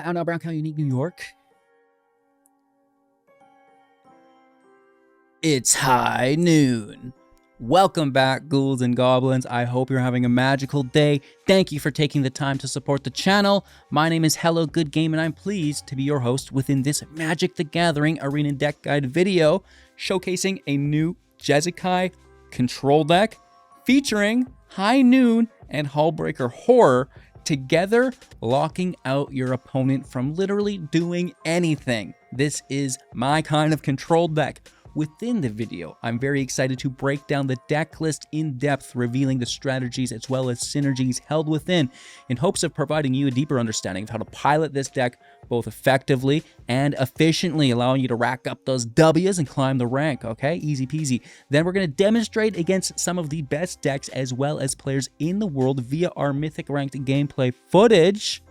out now, Brown County, Unique, New York. It's high noon. Welcome back, ghouls and goblins. I hope you're having a magical day. Thank you for taking the time to support the channel. My name is Hello Good Game, and I'm pleased to be your host within this Magic the Gathering Arena Deck Guide video, showcasing a new Jeskai control deck featuring High Noon and Hullbreaker Horror, together locking out your opponent from literally doing anything. This is my kind of control deck. Within the video, I'm very excited to break down the deck list in depth, revealing the strategies as well as synergies held within, in hopes of providing you a deeper understanding of how to pilot this deck both effectively and efficiently, allowing you to rack up those W's and climb the rank, okay? Easy peasy. Then we're going to demonstrate against some of the best decks as well as players in the world via our Mythic Ranked gameplay footage.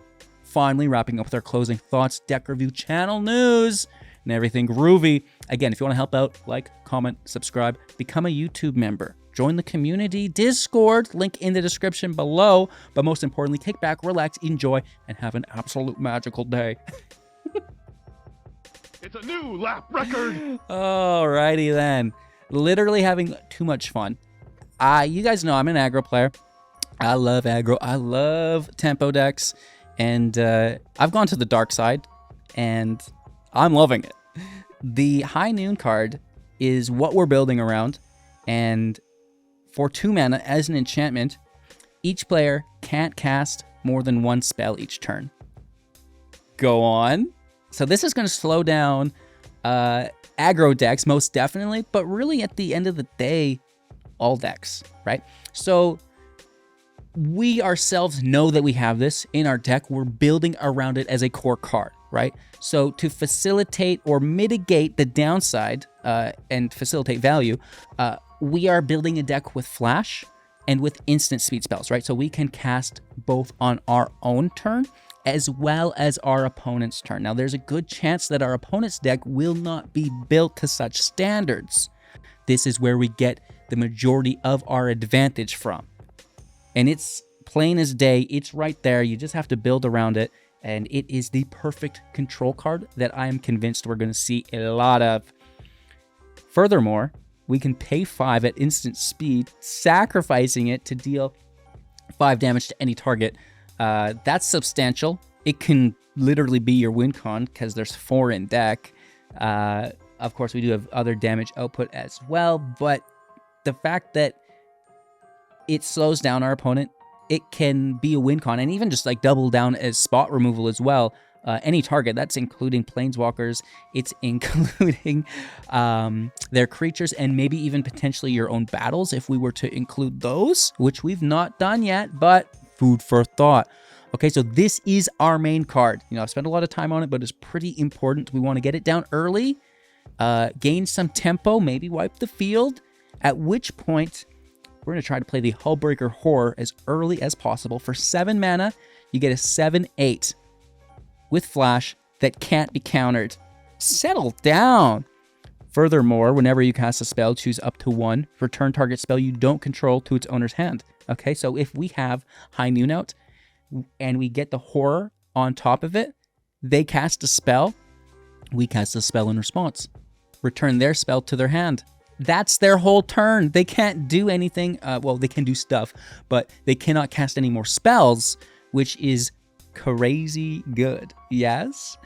Finally, wrapping up with our closing thoughts, deck review, channel news, and everything groovy. Again, if you want to help out, like, comment, subscribe, become a YouTube member, join the community Discord, link in the description below. But most importantly, kick back, relax, enjoy, and have an absolute magical day. It's a new lap record. Alrighty then. Literally having too much fun. You guys know I'm an aggro player. I love aggro. I love tempo decks. And I've gone to the dark side, and I'm loving it. The High Noon card is what we're building around, and for 2 mana as an enchantment, each player can't cast more than 1 spell each turn. Go on. So this is going to slow down aggro decks most definitely, but really at the end of the day, all decks, right? So we ourselves know that we have this in our deck. We're building around it as a core card, right? So to facilitate or mitigate the downside and facilitate value, we are building a deck with flash and with instant speed spells, right? So we can cast both on our own turn as well as our opponent's turn. Now, there's a good chance that our opponent's deck will not be built to such standards. This is where we get the majority of our advantage from. And it's plain as day. It's right there. You just have to build around it. And it is the perfect control card that I am convinced we're going to see a lot of. Furthermore, we can pay 5 at instant speed, sacrificing it to deal 5 damage to any target. That's substantial. It can literally be your win con because there's 4 in deck. Of course, we do have other damage output as well. But the fact that it slows down our opponent, it can be a win con, and even just like double down as spot removal as well. Any target, that's including planeswalkers, it's including their creatures, and maybe even potentially your own battles if we were to include those, which we've not done yet, but food for thought. Okay, so this is our main card. You know, I've spent a lot of time on it, but it's pretty important. We want to get it down early, gain some tempo, maybe wipe the field, at which point we're going to try to play the Hullbreaker Horror as early as possible. For 7 mana, you get a 7/8 with flash that can't be countered. Settle down. Furthermore, whenever you cast a spell, choose up to 1. Return target spell you don't control to its owner's hand. Okay, so if we have High Noon out and we get the Horror on top of it, they cast a spell, we cast a spell in response. Return their spell to their hand. That's their whole turn. They can't do anything. Well, they can do stuff, but they cannot cast any more spells, which is crazy good. Yes.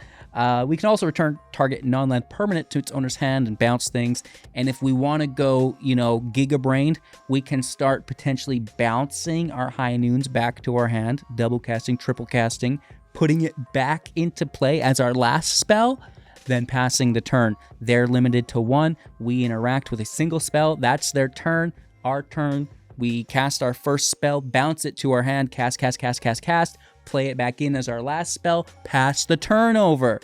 We can also return target non-land permanent to its owner's hand and bounce things. And if we want to go, you know, giga-brained, we can start potentially bouncing our High Noons back to our hand, double casting, triple casting, putting it back into play as our last spell, then passing the turn. They're limited to 1. We interact with a single spell. That's their turn. Our turn. We cast our first spell, bounce it to our hand, cast, play it back in as our last spell, pass the turn over.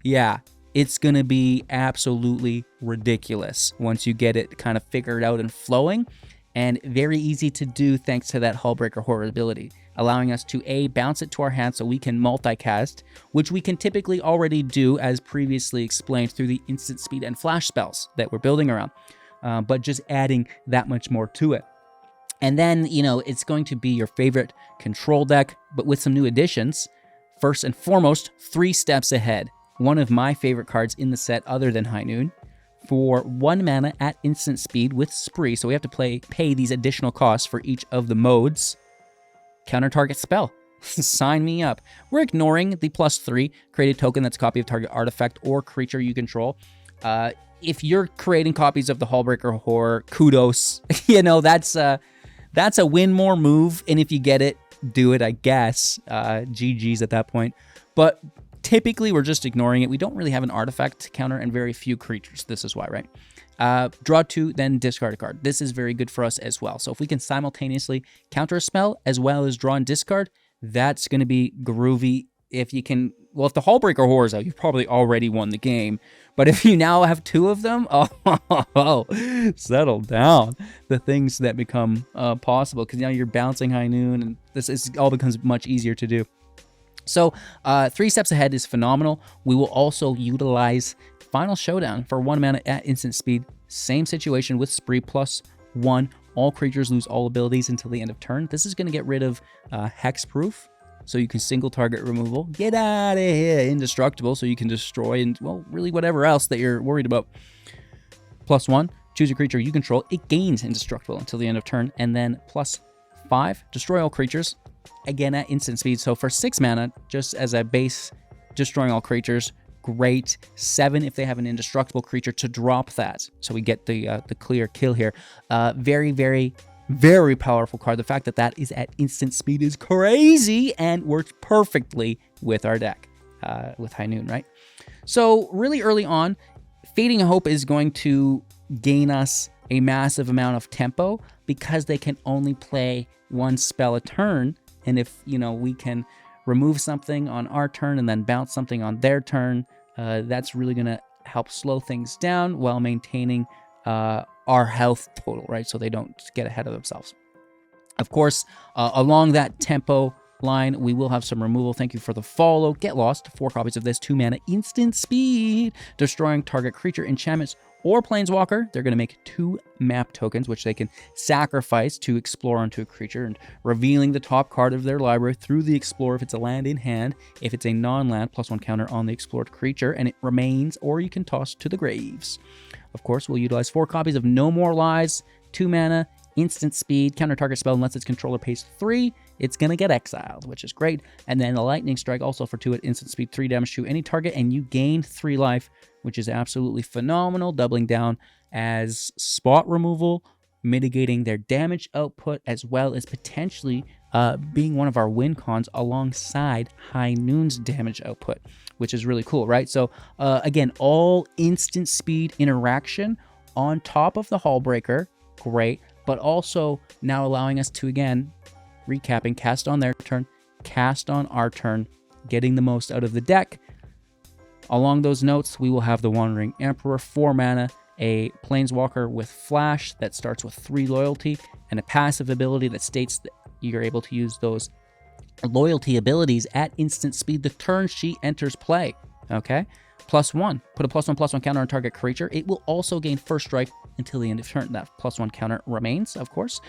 Yeah, it's going to be absolutely ridiculous once you get it kind of figured out and flowing, and very easy to do thanks to that Hullbreaker Horror ability, allowing us to A, bounce it to our hand so we can multicast, which we can typically already do as previously explained through the instant speed and flash spells that we're building around, but just adding that much more to it. And then, you know, it's going to be your favorite control deck, but with some new additions. First and foremost, 3 steps ahead. One of my favorite cards in the set other than High Noon. For 1 mana at instant speed with Spree, so we have to pay these additional costs for each of the modes. Counter target spell. Sign me up. We're ignoring the +3. Create a token that's a copy of target artifact or creature you control. If you're creating copies of the Hullbreaker Horror, kudos. That's a win more move, and if you get it, do it, I guess. GG's at that point. But typically, we're just ignoring it. We don't really have an artifact counter and very few creatures. This is why, right? Draw 2, then discard a card. This is very good for us as well. So if we can simultaneously counter a spell as well as draw and discard, that's going to be groovy. If you can, well, if the Hullbreaker Horror is out, you've probably already won the game. But if you now have 2 of them, settle down. The things that become possible, because now you're bouncing High Noon, and this all becomes much easier to do. So 3 steps ahead is phenomenal. We will also utilize Final Showdown for 1 mana at instant speed. Same situation with Spree +1. All creatures lose all abilities until the end of turn. This is going to get rid of Hexproof, so you can single target removal. Get out of here. Indestructible, so you can destroy and, well, really whatever else that you're worried about. +1, choose a creature you control. It gains indestructible until the end of turn. And then +5, destroy all creatures. Again, at instant speed. So for 6 mana, just as a base, destroying all creatures, great. 7 if they have an indestructible creature to drop that. So we get the clear kill here. Very, very, very powerful card. The fact that that is at instant speed is crazy and works perfectly with our deck, with High Noon, right? So really early on, Fading Hope is going to gain us a massive amount of tempo because they can only play 1 spell a turn. And if, we can remove something on our turn and then bounce something on their turn, that's really going to help slow things down while maintaining our health total, right? So they don't get ahead of themselves. Of course, along that tempo line, we will have some removal. Thank you for the follow. Get Lost, 4 copies of this, 2 mana, instant speed, destroying target creature, enchantments, or planeswalker. They're going to make 2 map tokens, which they can sacrifice to explore onto a creature, and revealing the top card of their library through the Explorer if it's a land in hand. If it's a non-land, +1 counter on the explored creature, and it remains, or you can toss to the graves. Of course, we'll utilize 4 copies of No More Lies, 2 mana, instant speed, counter target spell unless its controller pays 3. It's going to get exiled, which is great. And then the Lightning Strike, also for 2 at instant speed, 3 damage to any target, and you gain 3 life, which is absolutely phenomenal, doubling down as spot removal, mitigating their damage output, as well as potentially being one of our win cons alongside High Noon's damage output, which is really cool, right? So again, all instant speed interaction on top of the Hullbreaker, great, but also now allowing us to, again, recapping, cast on their turn, cast on our turn, getting the most out of the deck. Along those notes, we will have the Wandering Emperor, 4 mana, a Planeswalker with Flash that starts with 3 loyalty, and a passive ability that states that you're able to use those loyalty abilities at instant speed the turn she enters play. Okay? +1. Put a +1/+1 counter on target creature. It will also gain first strike until the end of turn. That +1 counter remains, of course.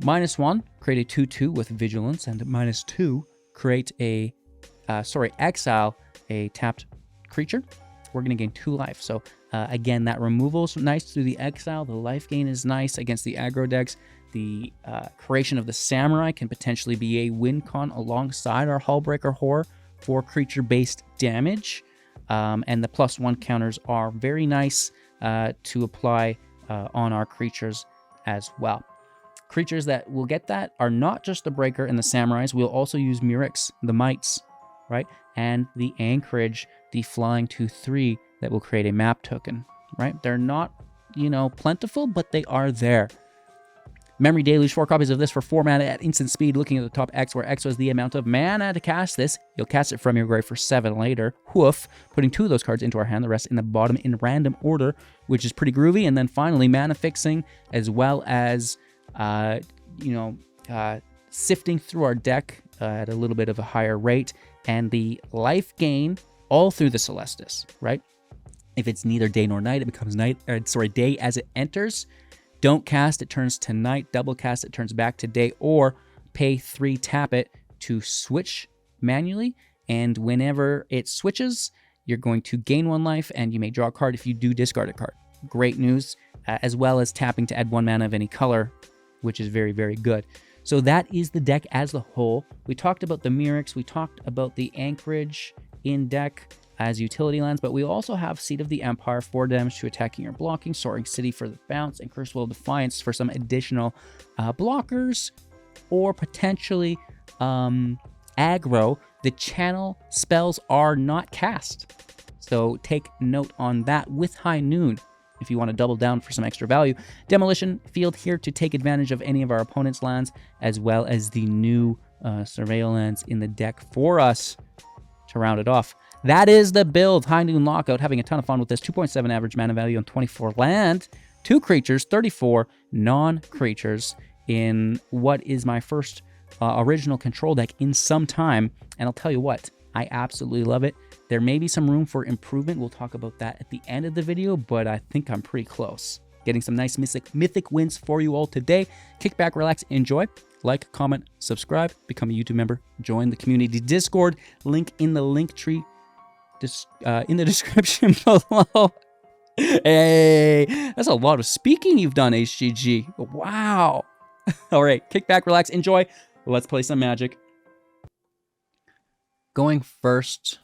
-1, create a 2/2 with Vigilance, and -2, create a, exile a tapped creature. We're going to gain 2 life. So again, that removal is nice through the exile. The life gain is nice against the aggro decks. The creation of the Samurai can potentially be a win con alongside our Hullbreaker Horror for creature-based damage. And the +1 counters are very nice to apply on our creatures as well. Creatures that will get that are not just the Breaker and the Samurais. We'll also use Mirrex, the Mites, right? And the Anchorage, the flying 2/3 that will create a map token, right? They're not, plentiful, but they are there. Memory Deluge, 4 copies of this for 4 mana at instant speed. Looking at the top X, where X was the amount of mana to cast this. You'll cast it from your grave for 7 later. Woof. Putting 2 of those cards into our hand, the rest in the bottom in random order, which is pretty groovy. And then finally, mana fixing, as well as, sifting through our deck at a little bit of a higher rate. And the life gain all through the Celestus, right? If it's neither day nor night, it becomes day as it enters. Don't cast, it turns to night. Double cast, it turns back to day. Or pay 3, tap it to switch manually, and whenever it switches, you're going to gain 1 life, and you may draw a card if you do discard a card. Great news, as well as tapping to add 1 mana of any color, which is very, very good. So that is the deck as a whole. We talked about the Mirrex, we talked about the Anchorage in deck as utility lands, but we also have Seat of the Empire, 4 damage to attacking or blocking, Soaring City for the bounce, and Crucible Defiance for some additional blockers, or potentially aggro. The channel spells are not cast, so take note on that with High Noon if you want to double down for some extra value. Demolition Field here to take advantage of any of our opponent's lands, as well as the new Surveillance in the deck for us to round it off. That is the build. High Noon Lockout, having a ton of fun with this. 2.7 average mana value on 24 land, 2 creatures, 34 non-creatures in what is my first original control deck in some time. And I'll tell you what, I absolutely love it. There may be some room for improvement. We'll talk about that at the end of the video, but I think I'm pretty close. Getting some nice mythic wins for you all today. Kick back, relax, enjoy. Like, comment, subscribe, become a YouTube member, join the community Discord. Link in the link tree in the description below. Hey, that's a lot of speaking you've done, HGG. Wow. All right, kick back, relax, enjoy. Let's play some Magic. Going first.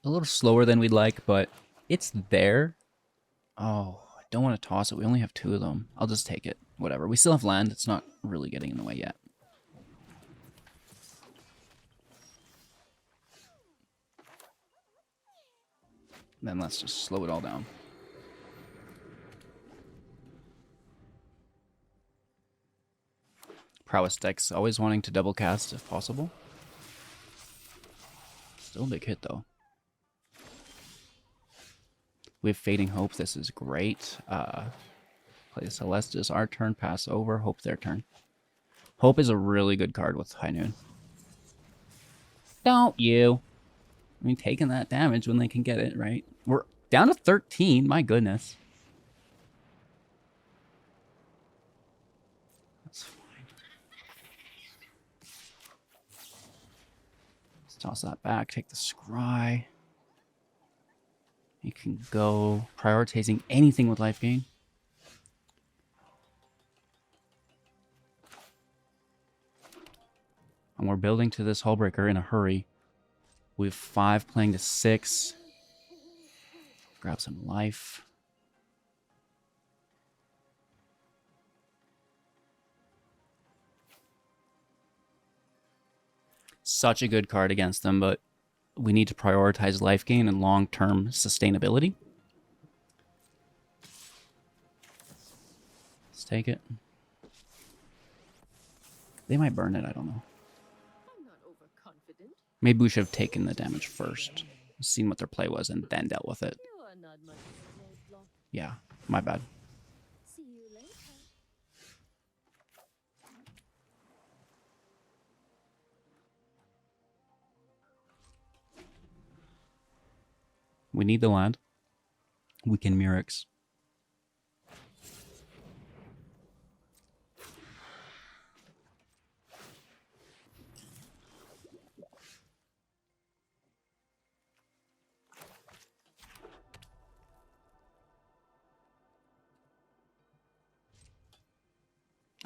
A little slower than we'd like, but it's there. Oh, I don't want to toss it. We only have 2 of them. I'll just take it. Whatever. We still have land. It's not really getting in the way yet. Then let's just slow it all down. Prowess decks, always wanting to double cast if possible. Still a big hit though. We have Fading Hope. This is great. Play Celestus. Our turn. Pass over. Hope their turn. Hope is a really good card with High Noon. Don't you? I mean, taking that damage when they can get it, right? We're down to 13. My goodness. That's fine. Let's toss that back. Take the Scry. You can go prioritizing anything with life gain. And we're building to this Hullbreaker in a hurry. We have 5 playing to 6. Grab some life. Such a good card against them, but we need to prioritize life gain and long-term sustainability. Let's take it. They might burn it, I don't know. Maybe we should have taken the damage first, seen what their play was, and then dealt with it. Yeah, my bad. We need the land. We can Mirrex.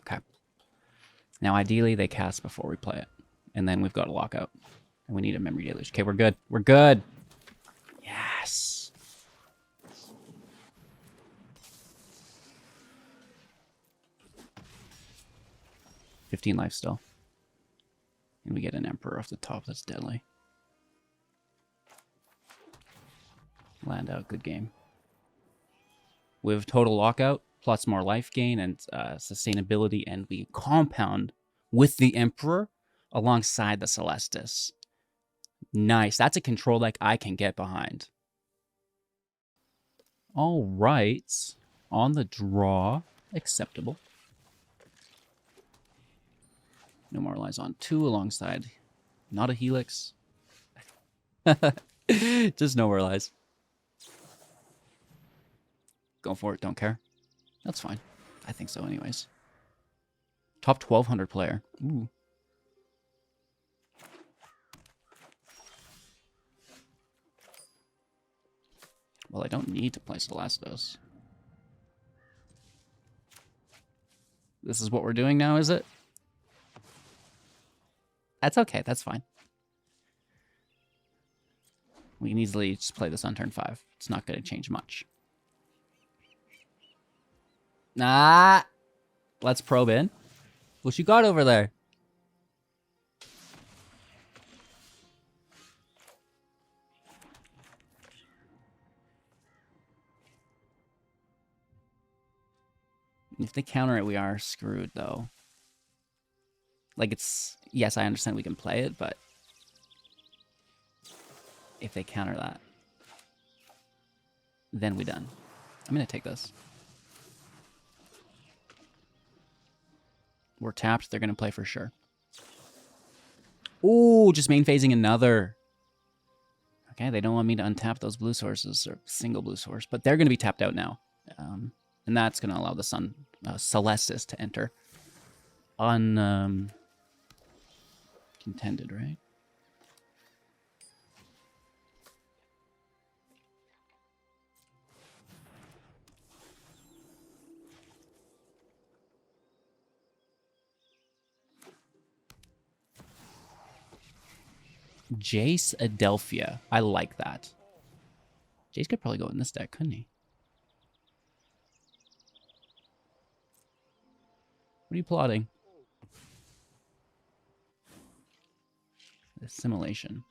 Okay. Now, ideally, they cast before we play it. And then we've got a lockout. And we need a Memory Deluge. Okay, we're good. We're good. Yes. $15 life still. And we get an Emperor off the top. That's deadly. Land out. Good game. We have total lockout, plus more life gain and sustainability, and we compound with the Emperor alongside the Celestus. Nice. That's a control deck I can get behind. All right. On the draw. Acceptable. No more lies on 2 alongside. Not a Helix. Just no more lies. Go for it. Don't care. That's fine. I think so anyways. Top 1200 player. Ooh. Well, I don't need to play Celestus. This is what we're doing now, is it? That's okay. That's fine. We can easily just play this on turn 5. It's not going to change much. Nah. Let's probe in. What you got over there? If they counter it, we are screwed, though. Like, it's... Yes, I understand we can play it, but... If they counter that, then we're done. I'm going to take this. We're tapped. They're going to play for sure. Ooh, just main phasing another. Okay, they don't want me to untap those blue sources, or single blue source, but they're going to be tapped out now. And that's going to allow the Celestus to enter. Contended, right? Jace Adelphia. I like that. Jace could probably go in this deck, couldn't he? What are you plotting? Assimilation.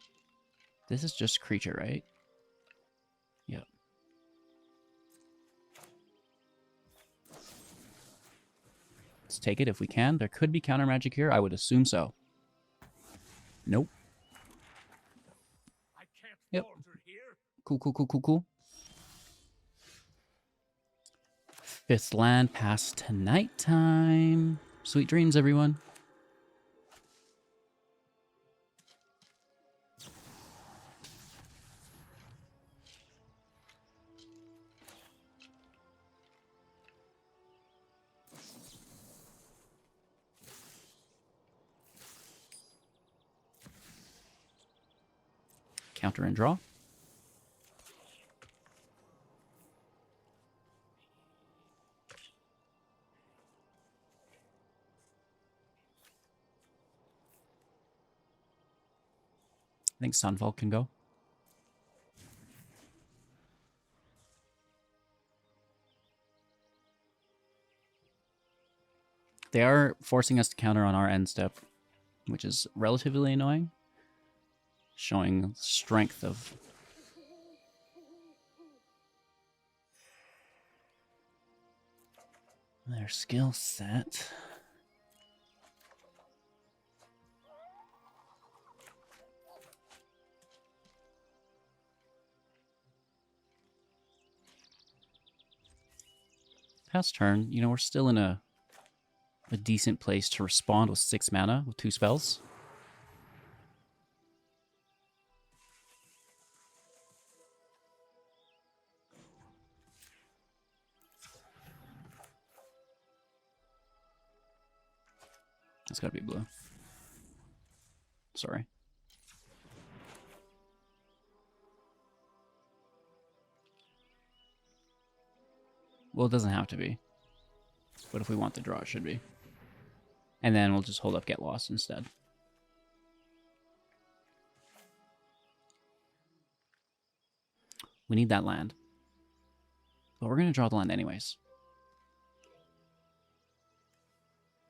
This is just creature, right? Yep. Let's take it if we can. There could be counter magic here. I would assume so. Nope. Yep. Cool. Fifth land past to nighttime. Sweet dreams, everyone. Counter and draw. I think Sunfall can go. They are forcing us to counter on our end step, which is relatively annoying. Showing strength of... their skill set. Past turn, you know, we're still in a decent place to respond with 6 mana with 2 spells. It's gotta be blue. Sorry. Well, it doesn't have to be. But if we want the draw, it should be. And then we'll just hold up Get Lost instead. We need that land. But we're going to draw the land anyways.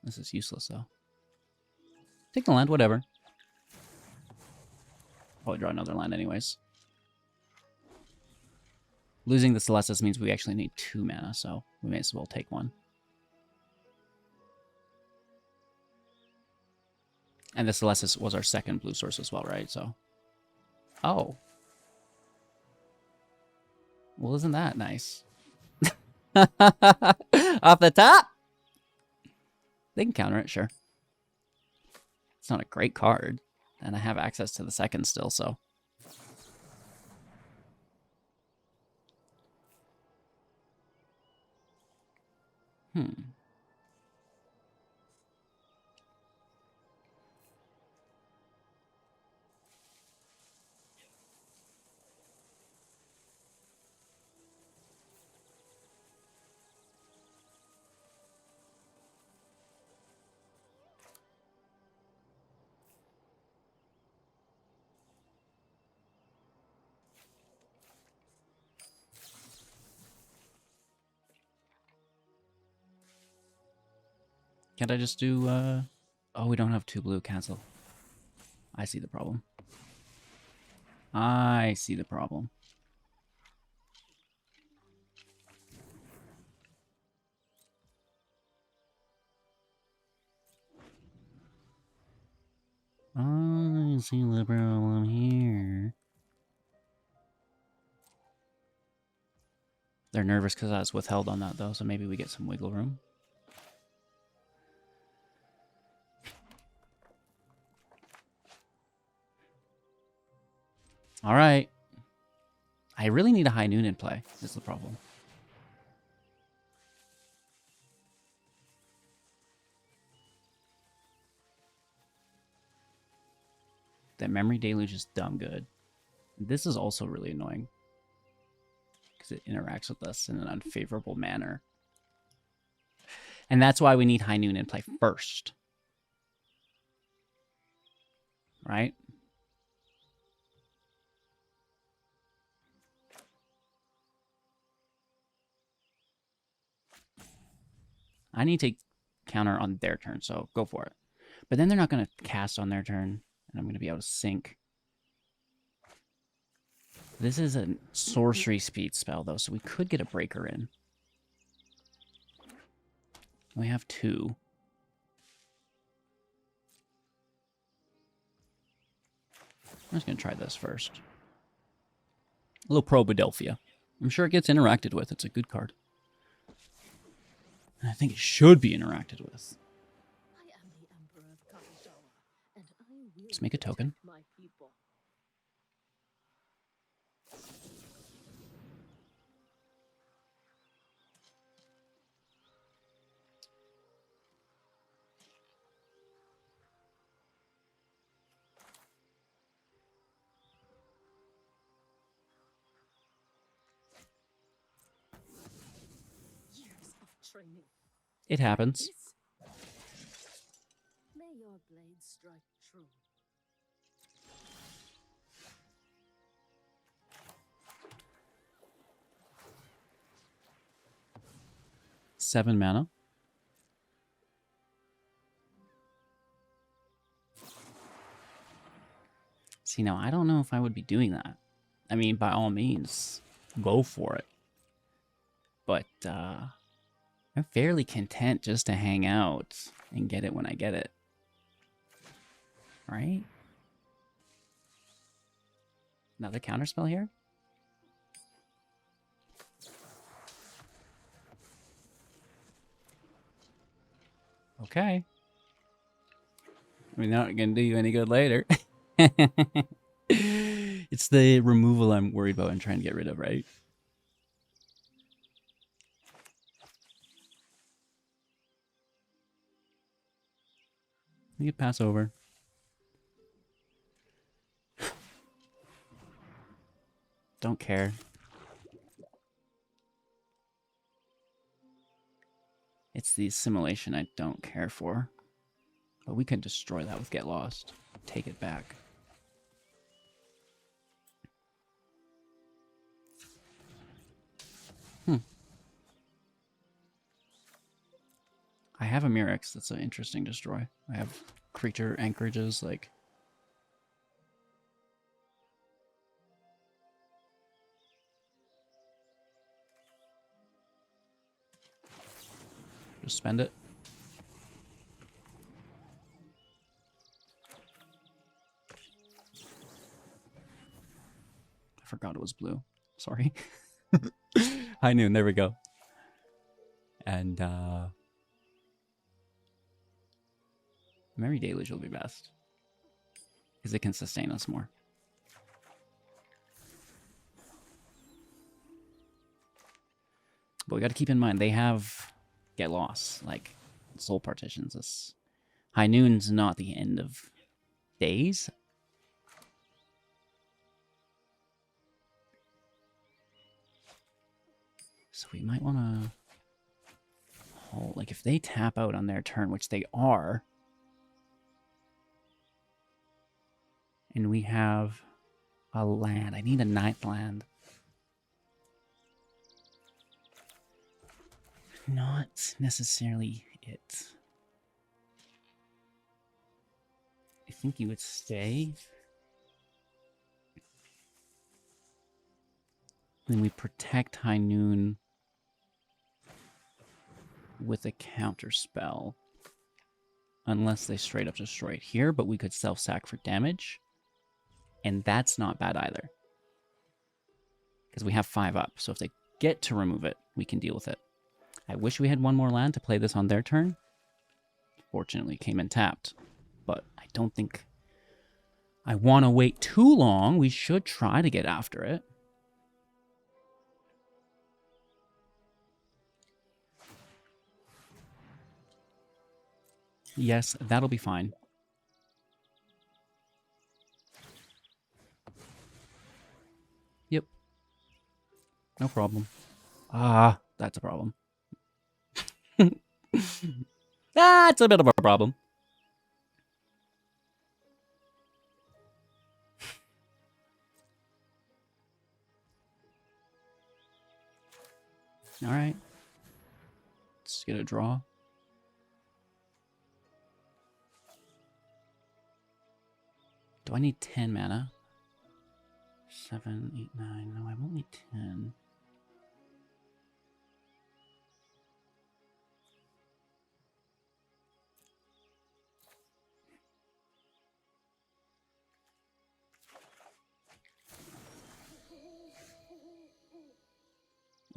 This is useless, though. Take the land, whatever. Probably draw another land anyways. Losing the Celestus means we actually need 2 mana, so we may as well take one. And the Celestus was our second blue source as well, right? So, oh. Well, isn't that nice? Off the top! They can counter it, sure. It's not a great card. And I have access to the second still, so... Can't I just do, oh, we don't have 2 blue. Cancel. I see the problem. I see the problem. I see the problem here. They're nervous because I was withheld on that, though, so maybe we get some wiggle room. All right. I really need a high noon in play, is the problem. That Memory Deluge is dumb good. This is also really annoying, because it interacts with us in an unfavorable manner. And that's why we need high noon in play first. Right? I need to counter on their turn, so go for it. But then they're not going to cast on their turn, and I'm going to be able to sync. This is a sorcery speed spell, though, so we could get a breaker in. We have 2. I'm just going to try this first. A little Probadelphia. I'm sure it gets interacted with. It's a good card. And I think it should be interacted with. Let's make a token. It happens. May your blade strike true. Seven mana. See, now, I don't know if I would be doing that. I mean, by all means, go for it. But, I'm fairly content just to hang out and get it when I get it. Right? Another counterspell here? Okay. I mean, not gonna do you any good later. It's the removal I'm worried about and trying to get rid of, right? You could pass over. Don't care. It's the assimilation I don't care for. But we can destroy that with Get Lost. Take it back. I have a Mirrex. That's an interesting destroy. I have creature anchorages, like... Just spend it. I forgot it was blue. Sorry. High noon, there we go. And, Memory Deluge will be best. Because it can sustain us more. But we got to keep in mind, they have Get Lost, like soul partitions. This High Noon's not the end of days. So we might want to hold, like if they tap out on their turn, which they are, and we have a land. I need a 9th land. Not necessarily it. I think you would stay. Then we protect High Noon with a counter spell. Unless they straight up destroy it here, but we could self-sack for damage. And that's not bad either. Because we have 5 up, so if they get to remove it, we can deal with it. I wish we had one more land to play this on their turn. Fortunately, it came in tapped. But I don't think I want to wait too long. We should try to get after it. Yes, that'll be fine. Yep. No problem. Ah, that's a problem. That's a bit of a problem. All right. Let's get a draw. Do I need 10 mana? 7, 8, 9. No, I won't need 10.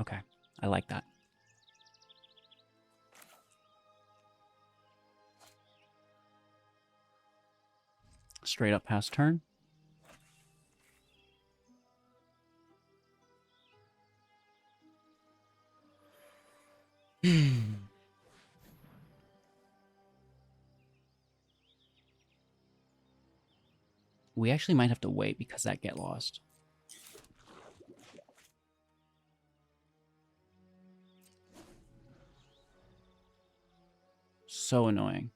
Okay, I like that. Straight up past turn. We actually might have to wait because that get lost. So annoying.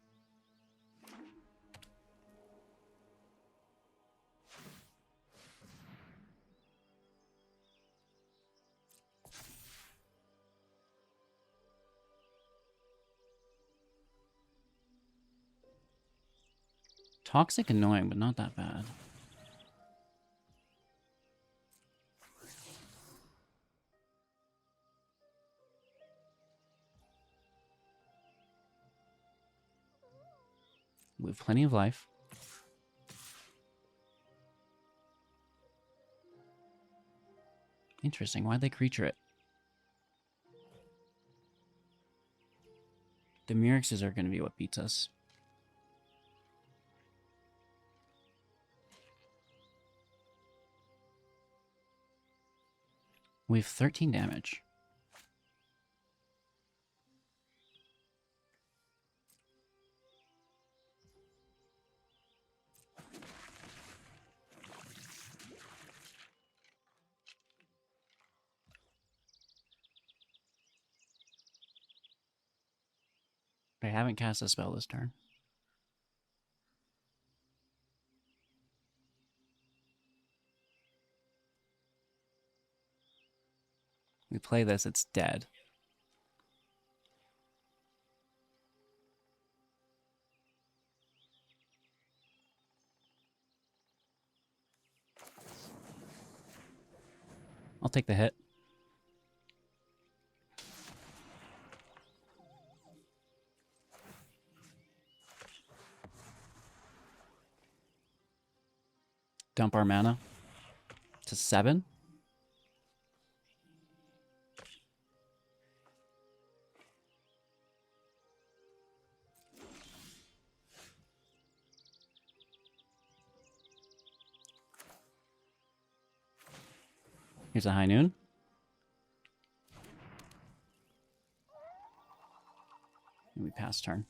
Toxic annoying, but not that bad. We have plenty of life. Interesting. Why'd they creature it? The Mirrexes are going to be what beats us. We have 13 damage. I haven't cast a spell this turn. We play this, it's dead. I'll take the hit. Dump our mana to 7. Here's a High Noon. And we pass turn.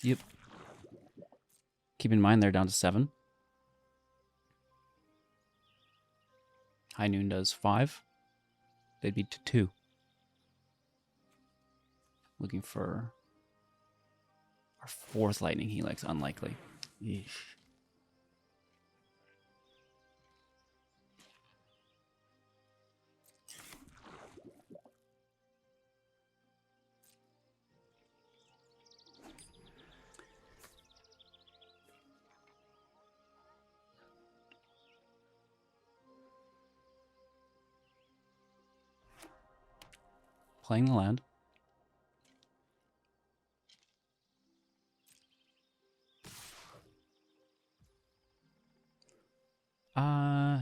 Yep. Keep in mind they're down to 7. High Noon does 5. They'd be to 2. Looking for our 4th Lightning Helix. Unlikely. Yeesh. playing the land.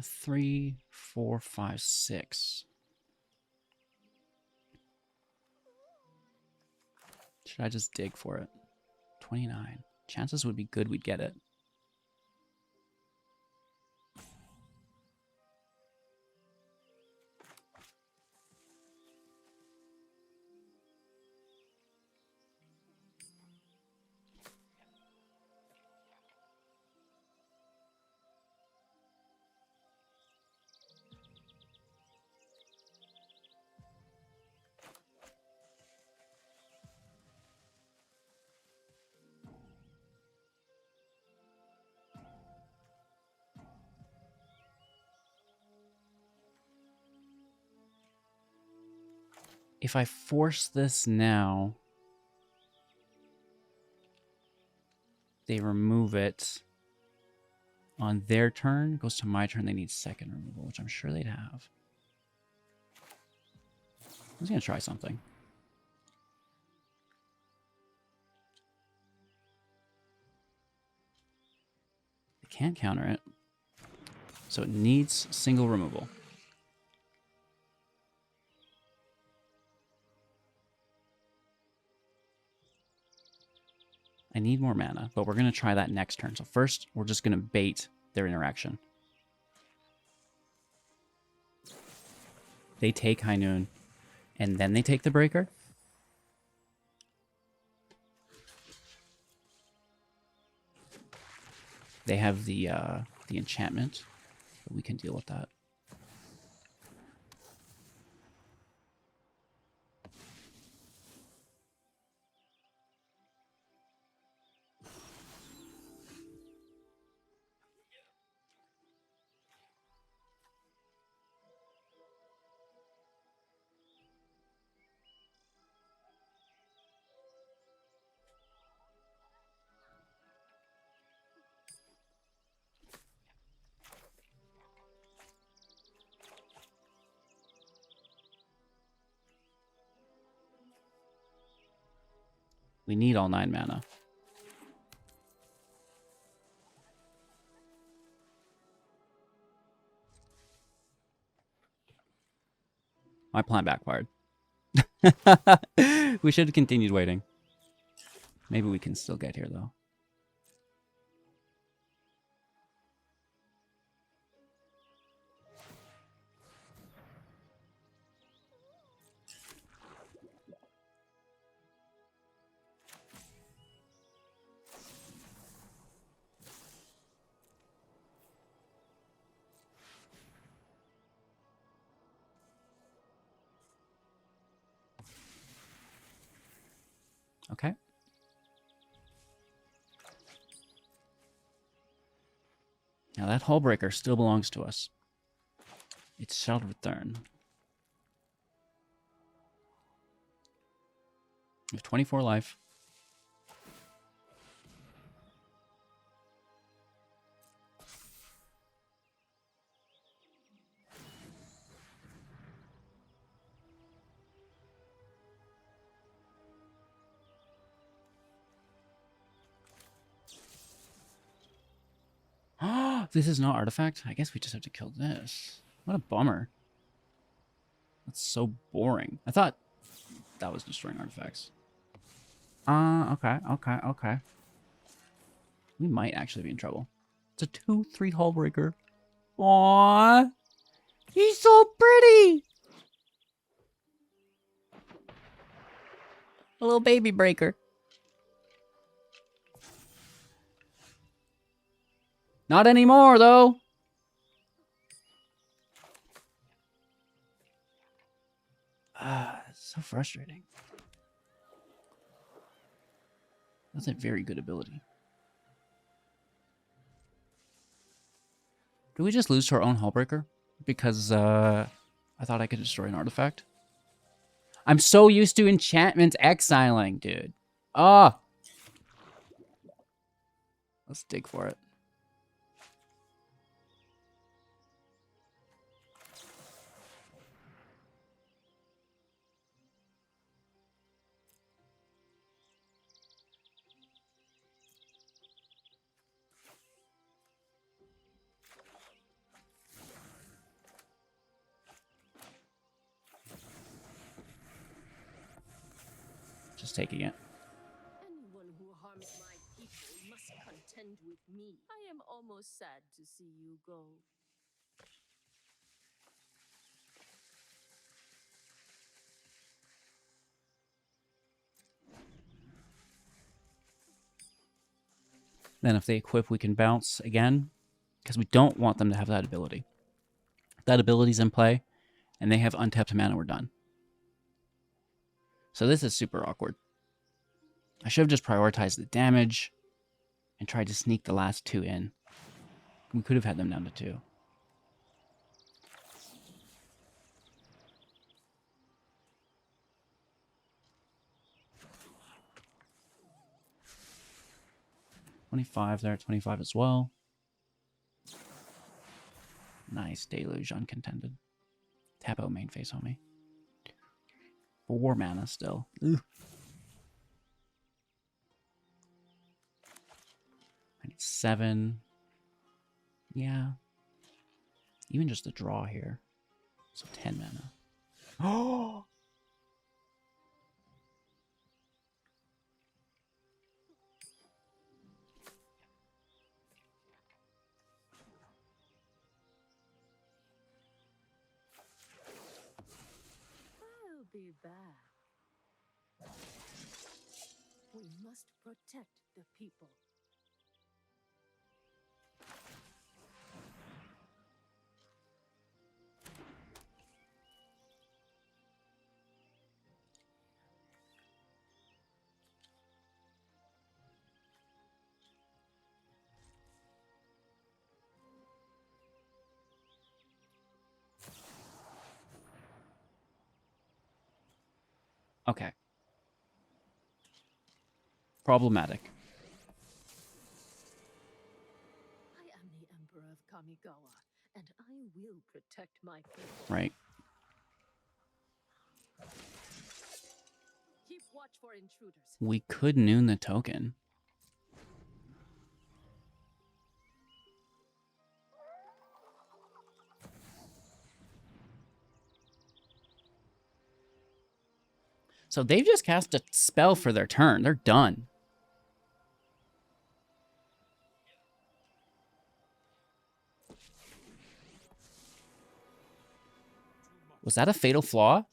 Three, four, five, six. Should I just dig for it? 29. Chances would be good we'd get it. If I force this now, they remove it on their turn. It goes to my turn. They need second removal, which I'm sure they'd have. I was going to try something. They can't counter it. So it needs single removal. I need more mana, but we're going to try that next turn. So first, we're just going to bait their interaction. They take High Noon, and then they take the Breaker. They have the enchantment, but we can deal with that. We need all 9 mana. My plan backfired. We should have continued waiting. Maybe we can still get here, though. Okay. Now that Hullbreaker still belongs to us. It shall return. We have 24 life. This is not artifact? I guess we just have to kill this. What a bummer. That's so boring. I thought that was destroying artifacts. Okay. We might actually be in trouble. It's a 2/3 Hullbreaker. Aww. He's so pretty. A little baby breaker. Not anymore, though. It's so frustrating. That's a very good ability. Did we just lose to our own Hullbreaker? Because I thought I could destroy an artifact. I'm so used to enchantments exiling, dude. Ah. Let's dig for it. just taking it. Anyone who harms my people must contend with me. I am almost sad to see you go. Then if they equip, we can bounce again, because we don't want them to have that ability. If that ability's in play, and they have untapped mana, we're done. So this is super awkward. I should have just prioritized the damage and tried to sneak the last 2 in. We could have had them down to 2. $25 there, 25 as well. Nice Deluge uncontended. Tap out main face on me. 4 mana still. Ugh. I need 7. Yeah. Even just the draw here. So 10 mana. Oh! I'll be back. We must protect the people. Okay. Problematic. I am the Emperor of Kamigawa, and I will protect my people. Right. Keep watch for intruders. We could noon the token. So they've just cast a spell for their turn. They're done. Was that a fatal flaw?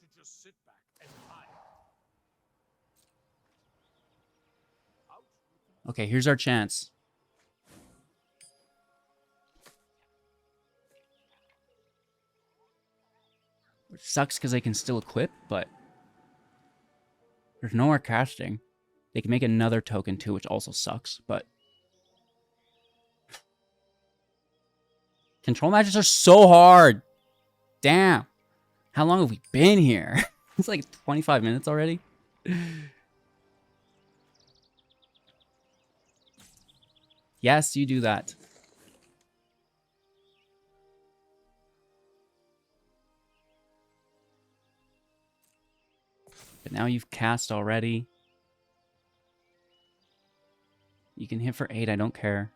Okay, here's our chance. Which sucks because they can still equip, but there's no more casting. They can make another token too, which also sucks, but control matches are so hard. Damn. How long have we been here? It's like 25 minutes already. Yes, you do that. But now you've cast already. You can hit for 8, I don't care.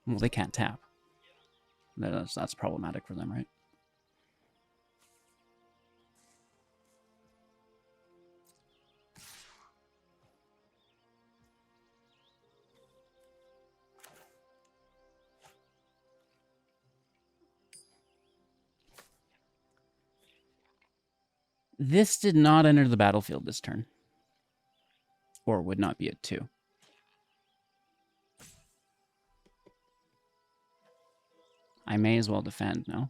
Well, they can't tap. That's problematic for them, right? This did not enter the battlefield this turn. Or would not be at 2. I may as well defend, no?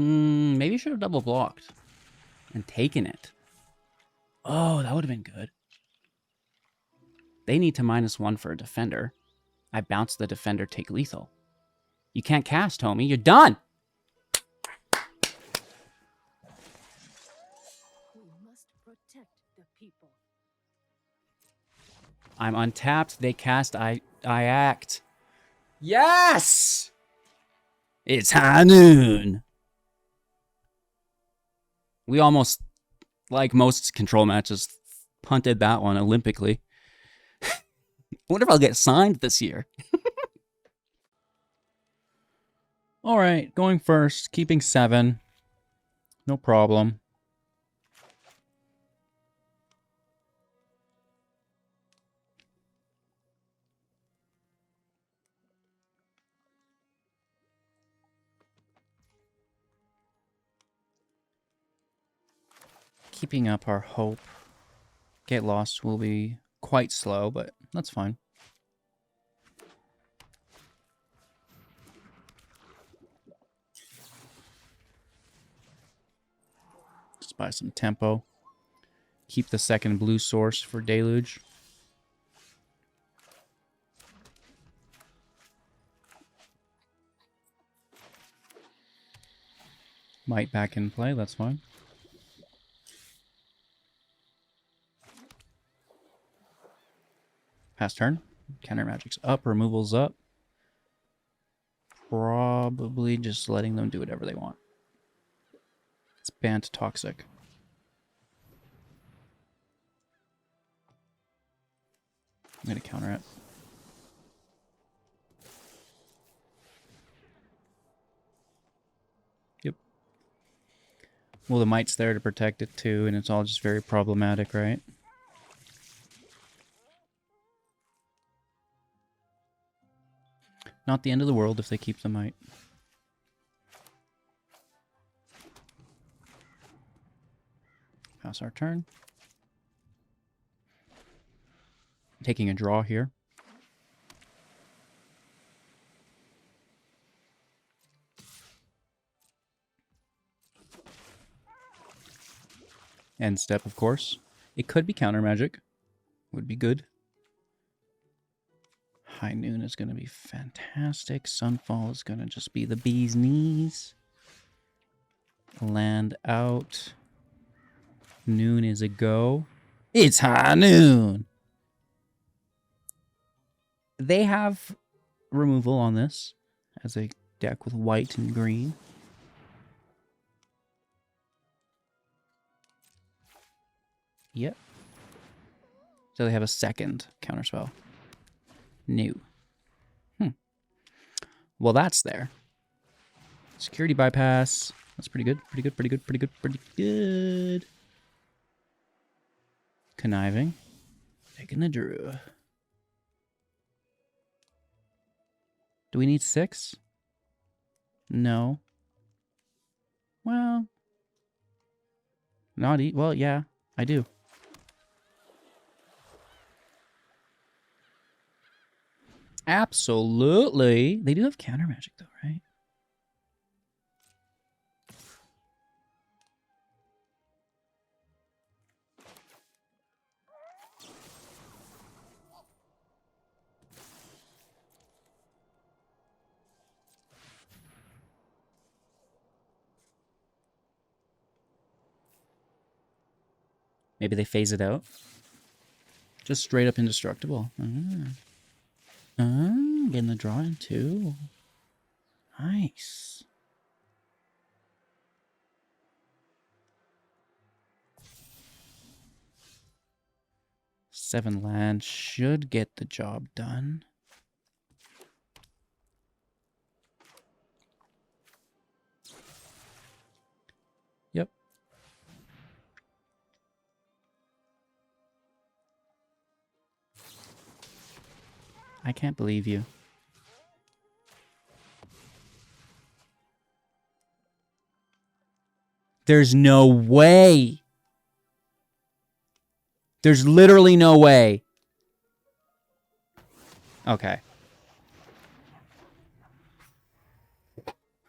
Maybe you should have double blocked and taken it. Oh, that would have been good. They need to -1 for a defender. I bounce the defender, take lethal. You can't cast, homie. You're done. We must protect the people. I'm untapped. They cast. I act. Yes! It's high noon. We almost, like most control matches, punted that one Olympically. I wonder if I'll get signed this year. All right, going first, keeping 7. No problem. Keeping up our hope. Get Lost will be quite slow, but that's fine. Just buy some tempo. Keep the second blue source for Deluge. Might back in play, that's fine. Pass turn. Counter magic's up, removal's up. Probably just letting them do whatever they want. It's Bant Toxic. I'm gonna counter it. Yep. Well, the Might's there to protect it too, and it's all just very problematic, right? Not the end of the world if they keep the Might. Pass our turn. Taking a draw here. End step, of course. It could be counter magic. Would be good. High Noon is going to be fantastic. Sunfall is going to just be the bee's knees. Land out. Noon is a go. It's High Noon! They have removal on this as a deck with white and green. Yep. So they have a second counterspell. New. Well, that's there. Security bypass. That's pretty good. Pretty good, pretty good, pretty good, pretty good. Conniving. Taking the Drew. Do we need 6? No. Well. Not well, yeah, I do. Absolutely. They do have counter magic though, right? Maybe they phase it out. Just straight up indestructible. Getting the draw in too. Nice. Seven land should get the job done. Yep. I can't believe you. There's no way. There's literally no way. Okay.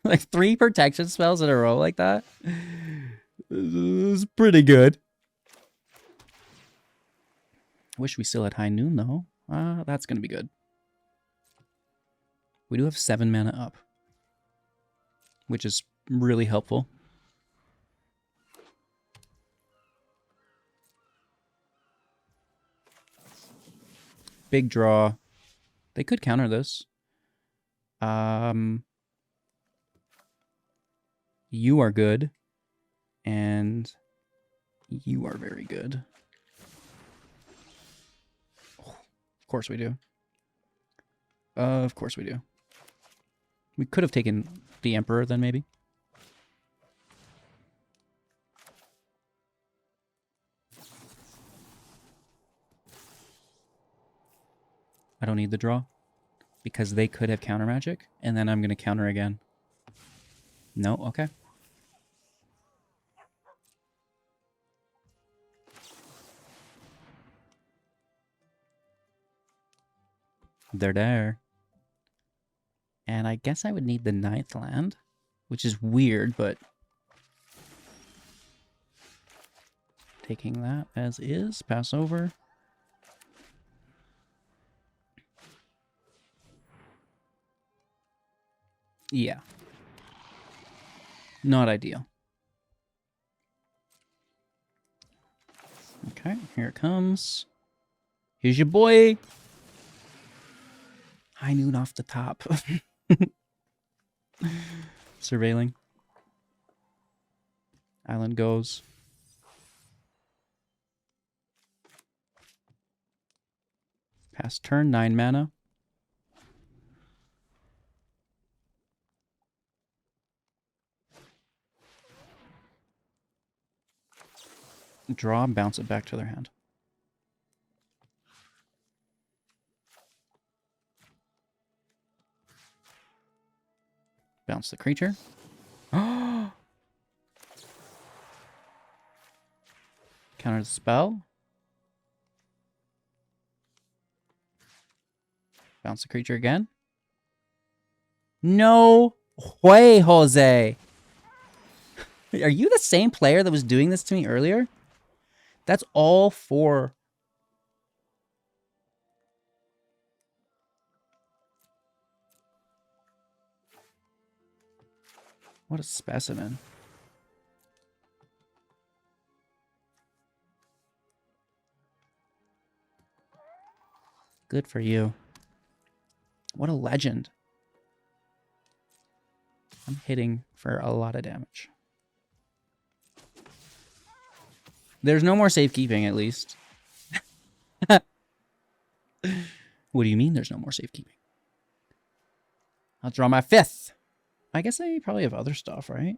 Like 3 protection spells in a row like that? This is pretty good. Wish we still had High Noon though. That's going to be good. We do have 7 mana up, which is really helpful. Big draw. They could counter this. You are good. And you are very good. Oh, of course we do. Of course we do. We could have taken the Emperor then, maybe. I don't need the draw. Because they could have counter magic. And then I'm going to counter again. No? Okay. They're there. And I guess I would need the 9th land. Which is weird, but... taking that as is. Pass over. Yeah. Not ideal. Okay, here it comes. Here's your boy. High noon off the top. Surveilling. Island goes. Pass turn, 9 mana. Draw, bounce it back to their hand. Bounce the creature. Counter the spell. Bounce the creature again. No way, Jose. Are you the same player that was doing this to me earlier? That's all for... What a specimen. Good for you. What a legend. I'm hitting for a lot of damage. There's no more safekeeping, at least. What do you mean there's no more safekeeping? I'll draw my 5th. I guess I probably have other stuff, right?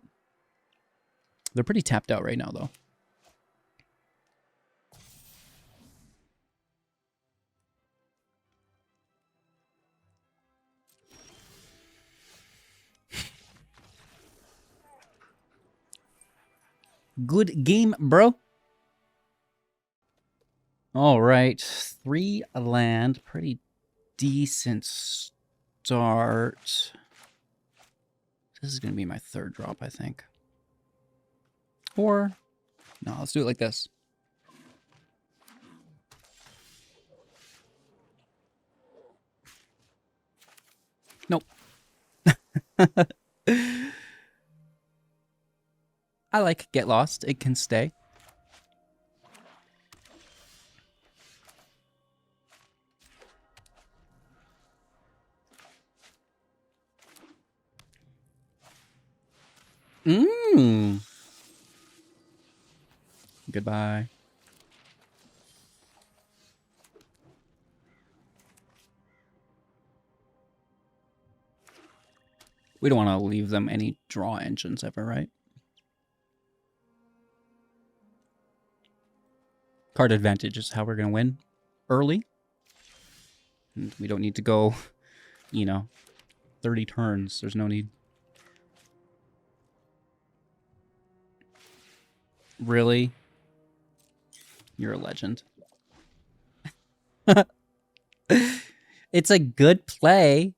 They're pretty tapped out right now, though. Good game, bro. All right. 3 land. Pretty decent start. This is going to be my 3rd drop, I think. Or, no, let's do it like this. Nope. I like Get Lost. It can stay. Goodbye. We don't want to leave them any draw engines ever, right? Card advantage is how we're going to win early. And we don't need to go, 30 turns. There's no need. Really? You're a legend. It's a good play.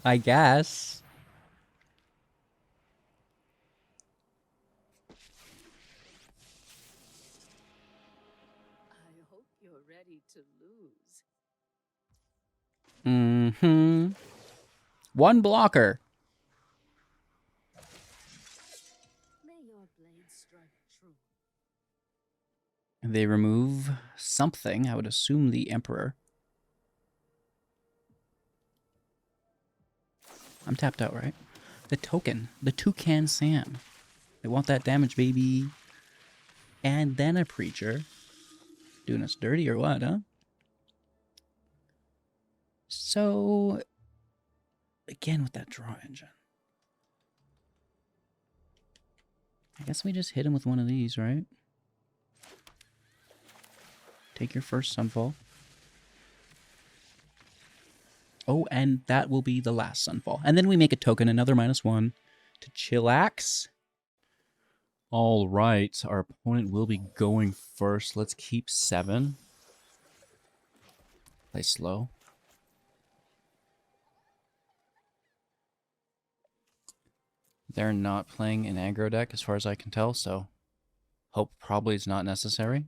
I guess. I hope you're ready to lose. Mm-hmm. 1 blocker. May your blade strike true. They remove something. I would assume the Emperor. I'm tapped out, right? The token. The Toucan Sam. They want that damage, baby. And then a Preacher. Doing us dirty or what, huh? So, again with that draw engine. I guess we just hit him with one of these, right? Take your first Sunfall. Oh, and that will be the last Sunfall. And then we make a token, another -1 to chillax. All right, our opponent will be going first. Let's keep 7. Play slow. They're not playing an aggro deck as far as I can tell, so hope probably is not necessary.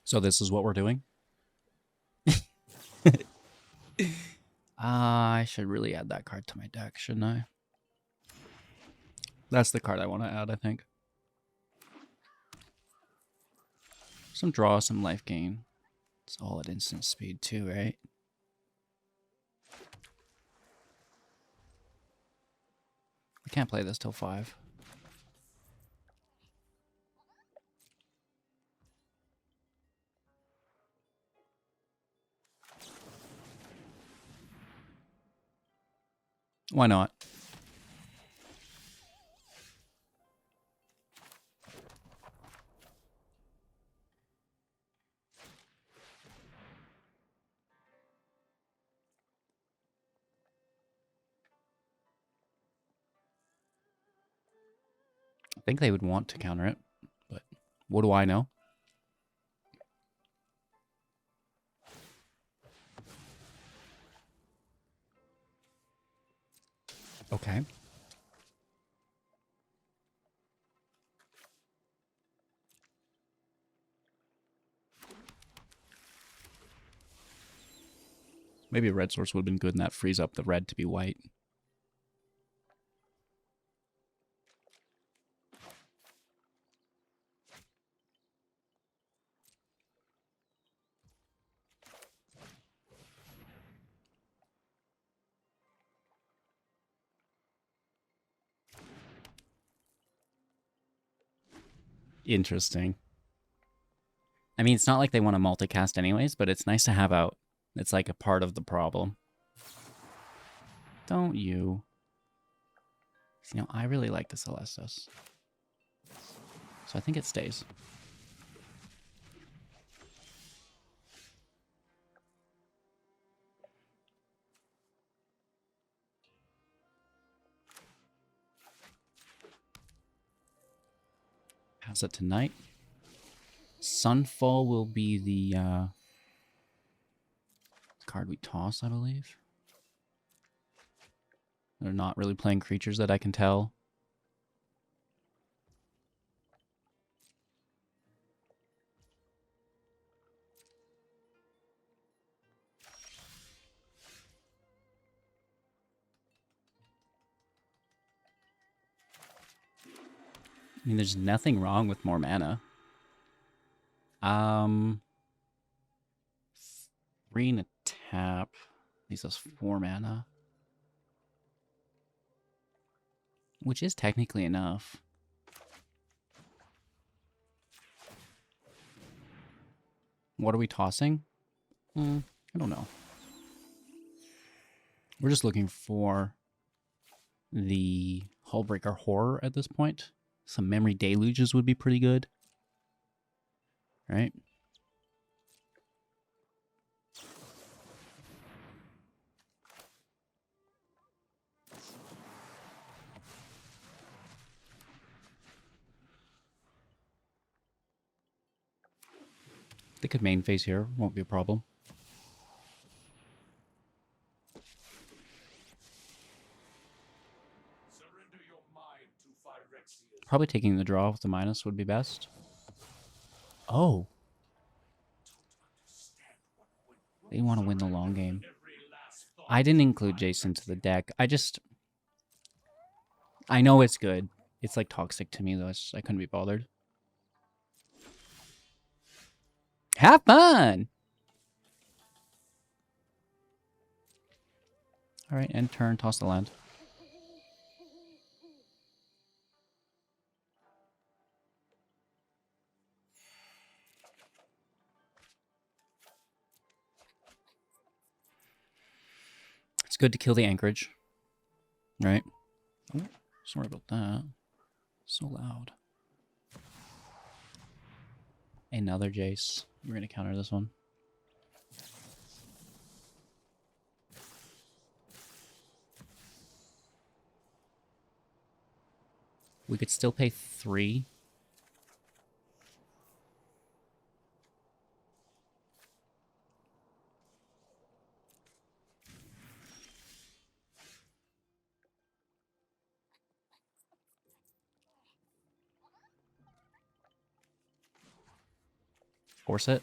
So this is what we're doing? I should really add that card to my deck, shouldn't I? That's the card I want to add, I think. Some draw, some life gain. It's all at instant speed too, right? I can't play this till 5. Why not? I think they would want to counter it, but what do I know? Okay. Maybe a red source would have been good and that frees up the red to be white. Interesting. I mean, it's not like they want to multicast anyways, but it's nice to have out. It's like a part of the problem. Don't you? You know, I really like the Celestus. So I think it stays. Pass it tonight. Sunfall will be the card we toss, I believe. They're not really playing creatures that I can tell. I mean, there's nothing wrong with more mana. 3 and a tap. Leaves us 4 mana. Which is technically enough. What are we tossing? I don't know. We're just looking for the Hullbreaker Horror at this point. Some Memory Deluges would be pretty good. Right? They could main phase here, won't be a problem. Surrender your mind to Probably taking the draw with the minus would be best. Oh. They want to win the long game. I didn't include Jason to the deck. I know it's good. It's like toxic to me though. I couldn't be bothered. Have fun! Alright, end turn, toss the land. It's good to kill the Anchorage. Right? Oh, sorry about that. So loud. Another Jace. We're going to counter this one. We could still pay 3. Force it.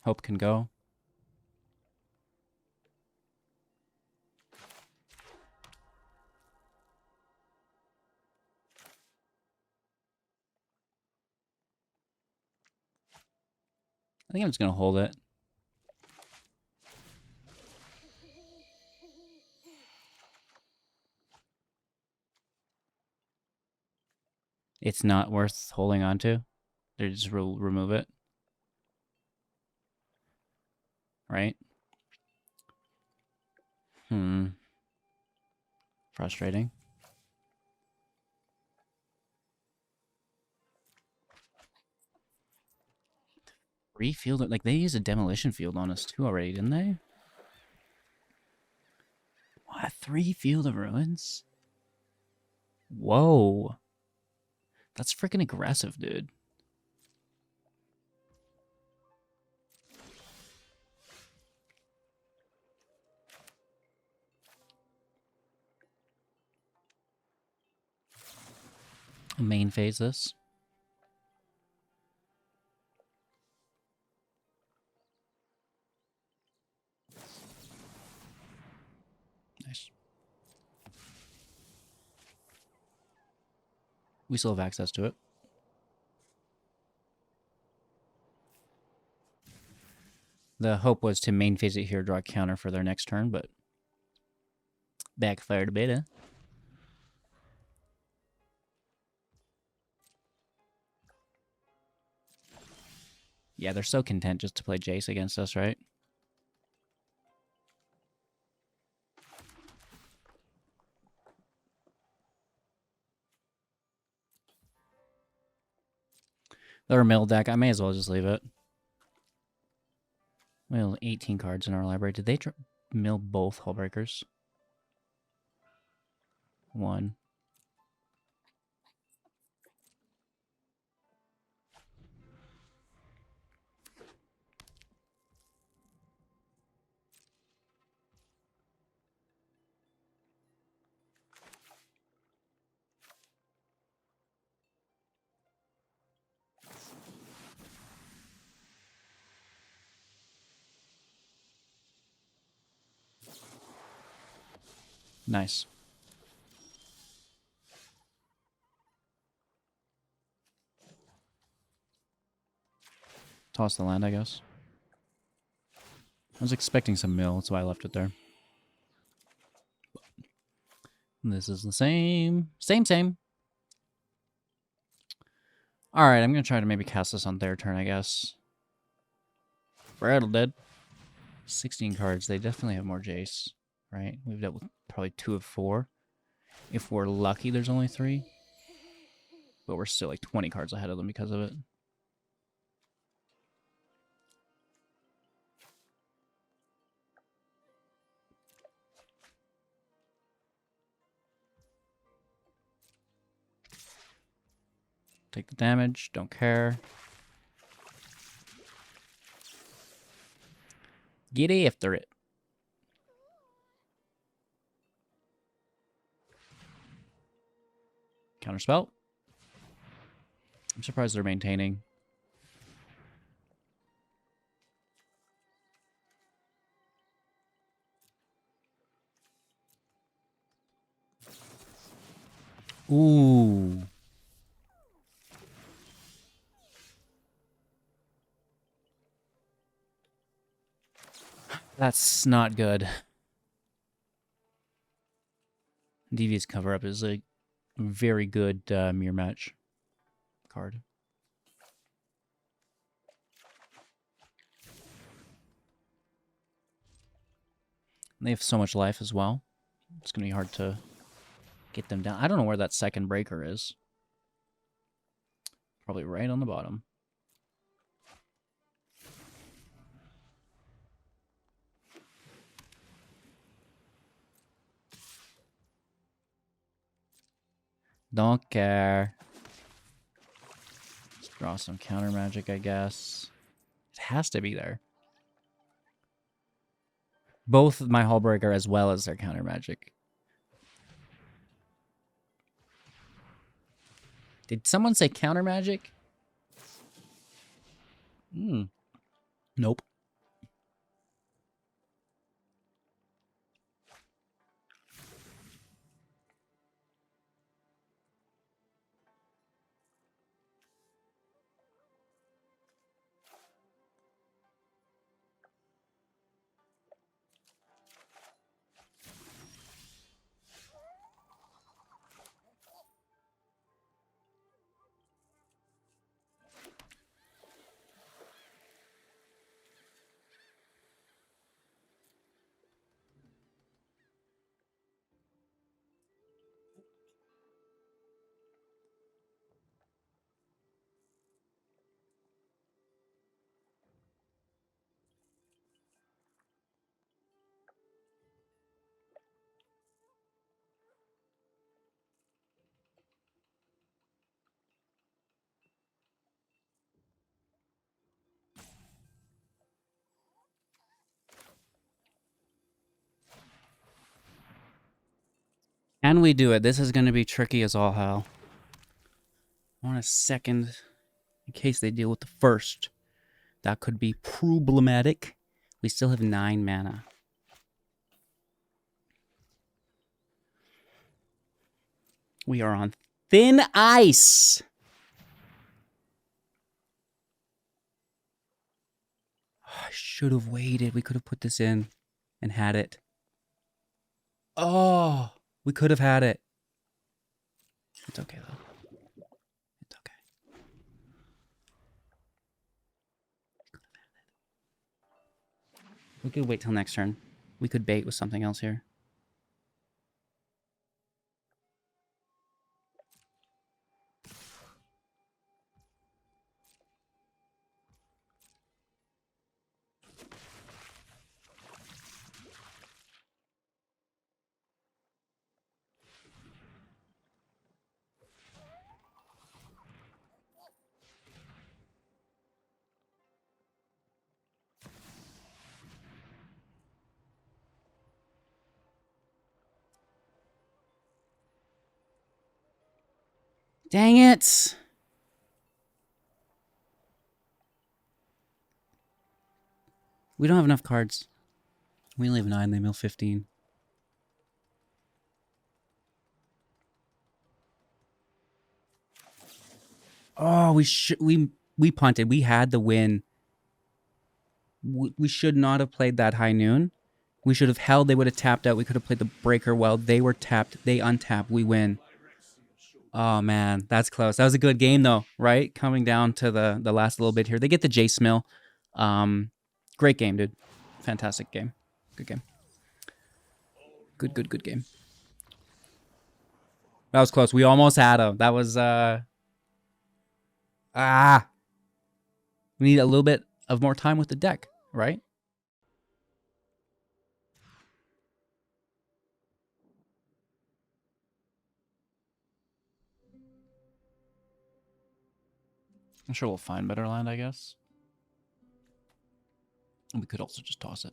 Hope can go. I think I'm just going to hold it. It's not worth holding on to. They just remove it. Right? Frustrating. Free field, like they used a demolition field on us too already, didn't they? What? 3 Field of Ruins? Whoa. That's freaking aggressive, dude. Main phase this. Nice. We still have access to it. The hope was to main phase it here, draw a counter for their next turn, but backfired a bit, huh? Yeah, they're so content just to play Jace against us, right? They're a mill deck. I may as well just leave it. We have 18 cards in our library. Did they mill both Hullbreakers? 1. Nice. Toss the land, I guess. I was expecting some mill, that's why I left it there. This is the same. Same. Alright, I'm going to try to maybe cast this on their turn, I guess. Rattle dead. 16 cards. They definitely have more Jace, right? We've dealt with probably 2 of 4. If we're lucky, there's only 3. But we're still like 20 cards ahead of them because of it. Take the damage. Don't care. Get after it. Counterspell. I'm surprised they're maintaining. Ooh. That's not good. Devious Cover Up is a very good mirror match card. And they have so much life as well. It's going to be hard to get them down. I don't know where that second breaker is. Probably right on the bottom. Don't care. Let's draw some counter magic, I guess. It has to be there. Both my Hullbreaker as well as their counter magic. Did someone say counter magic? Nope. Can we do it? This is going to be tricky as all hell. I want a second in case they deal with the first. That could be problematic. We still have 9 mana. We are on thin ice. Oh, I should have waited. We could have put this in and had it. Oh, we could have had it. It's okay, though. It's okay. We could wait till next turn. We could bait with something else here. Dang it! We don't have enough cards. We only have 9, they mill 15. Oh, we punted. We had the win. We should not have played that high noon. We should have held. They would have tapped out. We could have played the breaker well. They were tapped. They untapped. We win. Oh, man. That's close. That was a good game, though, right? Coming down to the last little bit here. They get the Jace Mill. Great game, dude. Fantastic game. Good game. Good game. That was close. We almost had him. That was... We need a little bit of more time with the deck, right? I'm sure we'll find better land, I guess. And we could also just toss it.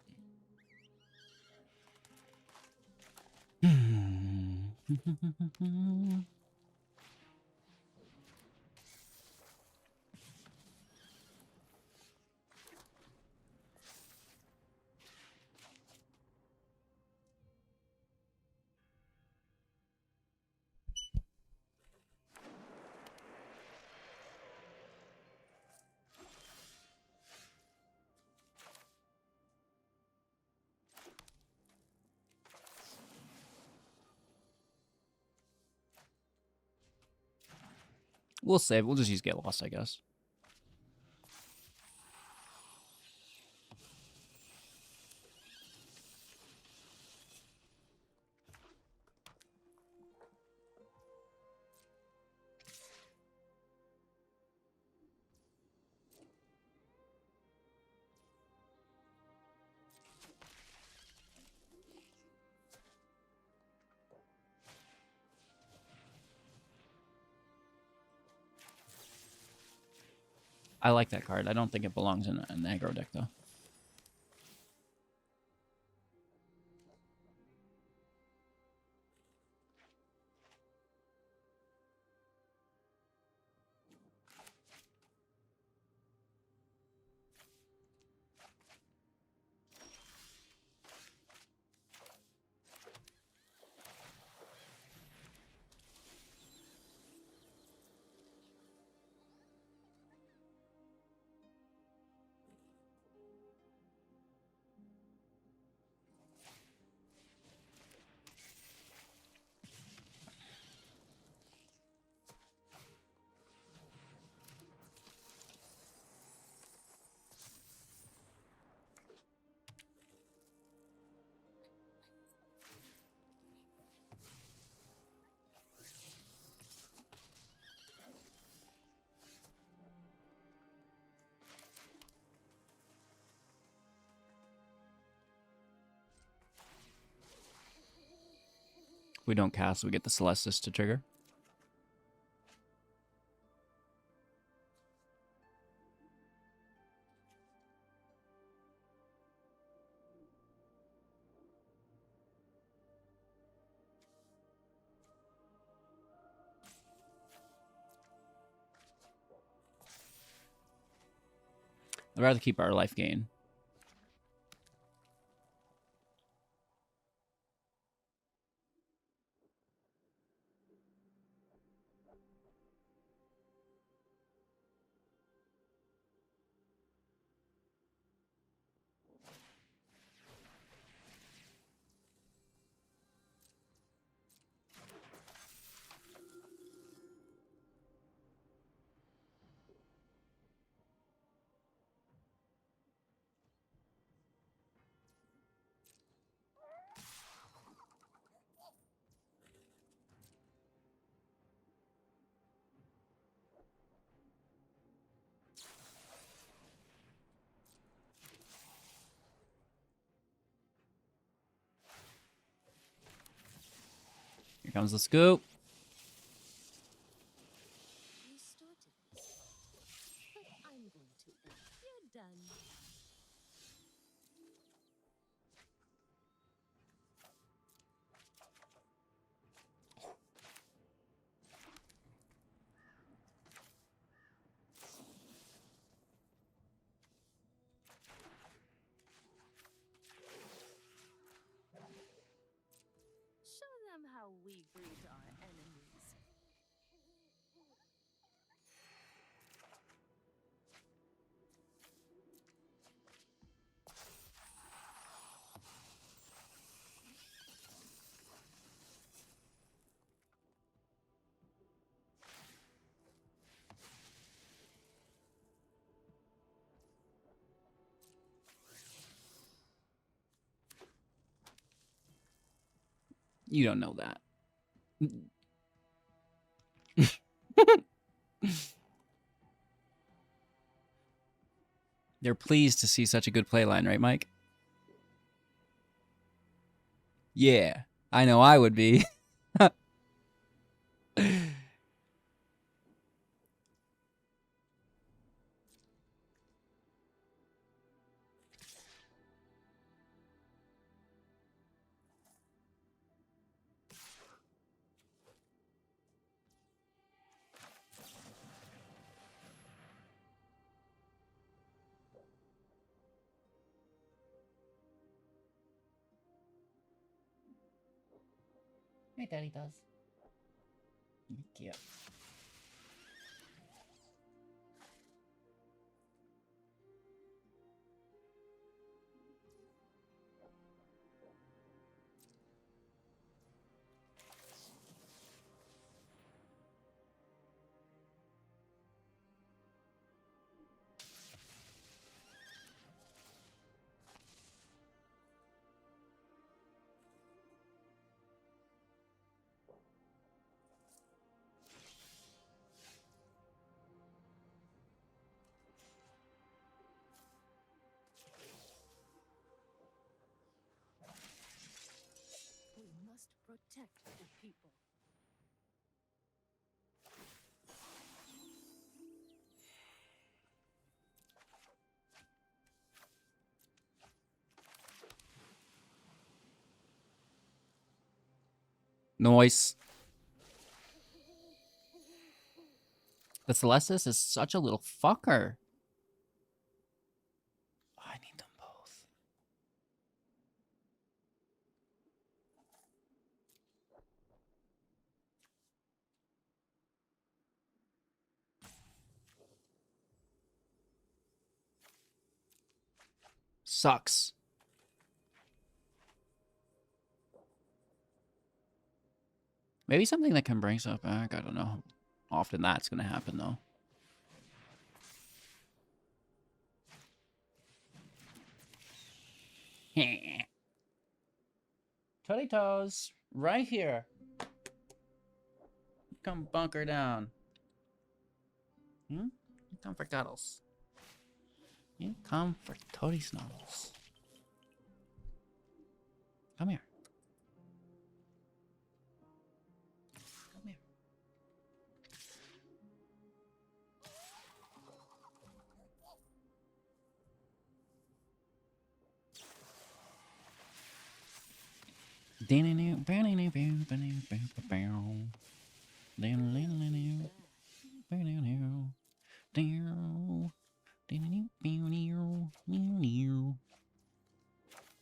We'll save. We'll just use Get Lost, I guess. I like that card. I don't think it belongs in an aggro deck, though. We don't cast, we get the Celestus to trigger. I'd rather keep our life gain. Here comes the scoop. You started this, but I'm going to end. You're done. Show them how we greet our enemies. You don't know that. They're pleased to see such a good playline, right, Mike? Yeah, I know I would be. Hey, Daddy does. Cute. We must protect the people. Noise. The Celestus is such a little fucker. I need them both. Sucks. Maybe something that can bring stuff back. I don't know how often that's going to happen, though. Toady Toes, right here. Come bunker down. Come for cuddles. You come for Toady Snuggles. Come here. Come here.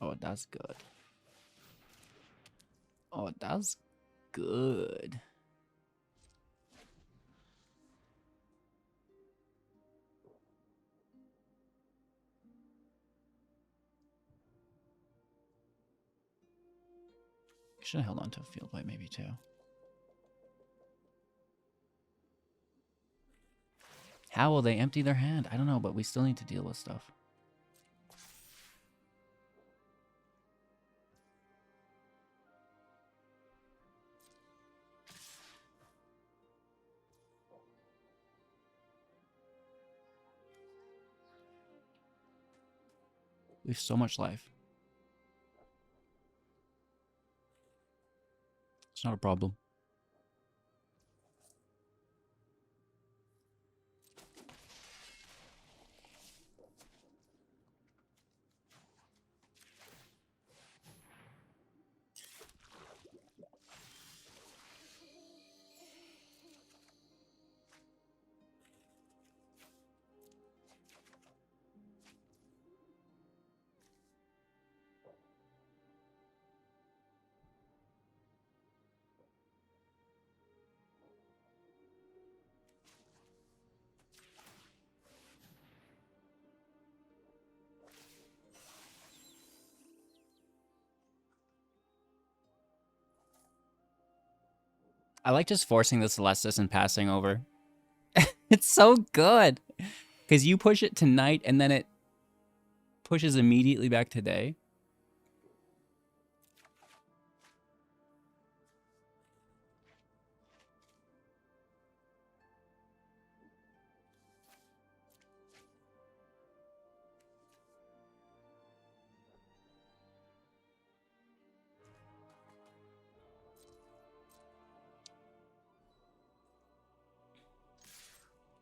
Oh, that's good. Oh, that's good. Should have held on to a field plate maybe too. How will they empty their hand? I don't know, but we still need to deal with stuff. We have so much life. It's not a problem. I like just forcing the Celestus and passing over. It's so good. Because you push it to night and then it pushes immediately back to day.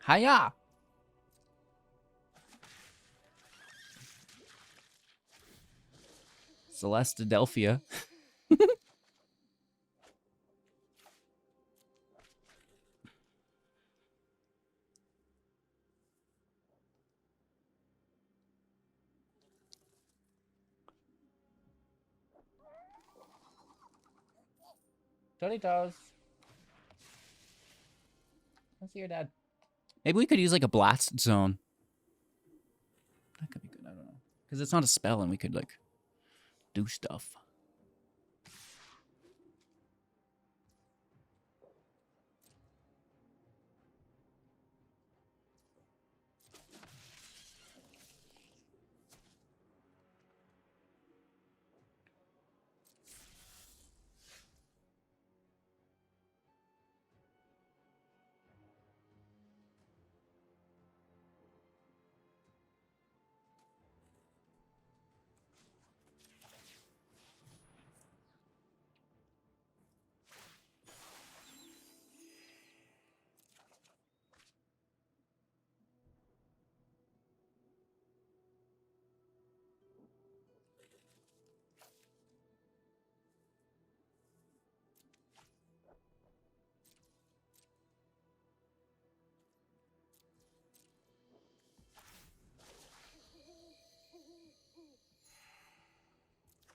Hiya! Celestadelphia. Doritos. I see your dad. Maybe we could use like a blast zone. That could be good. I don't know. Because it's not a spell and we could like do stuff.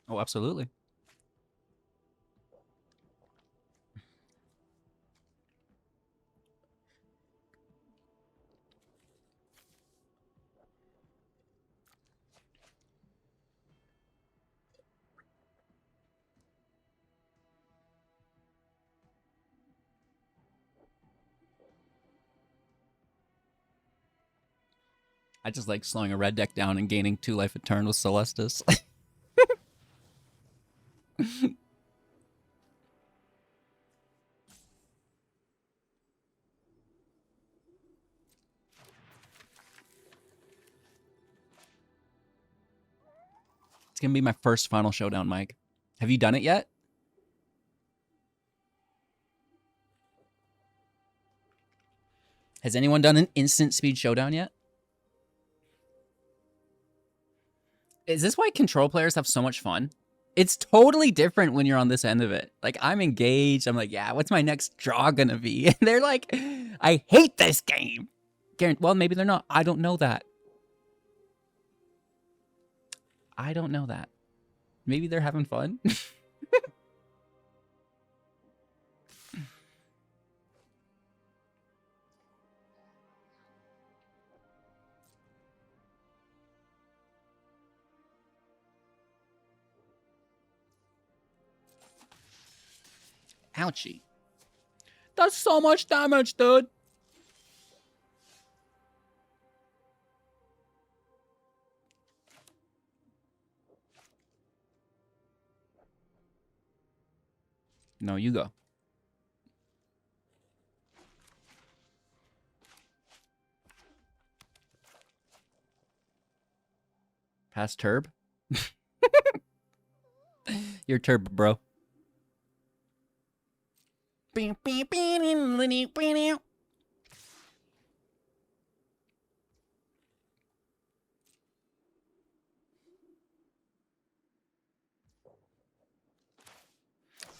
Oh, absolutely. I just like slowing a red deck down and gaining 2 life a turn with Celestus. It's going to be my first Final Showdown, Mike. Have you done it yet? Has anyone done an instant speed showdown yet? Is this why control players have so much fun? It's totally different when you're on this end of it. Like, I'm engaged. I'm like, yeah, what's my next draw gonna be? And they're like, I hate this game. Well, maybe they're not. I don't know that. I don't know that. Maybe they're having fun. Ouchie. That's so much damage, dude. No, you go. Pass Turb? You're Turb, bro.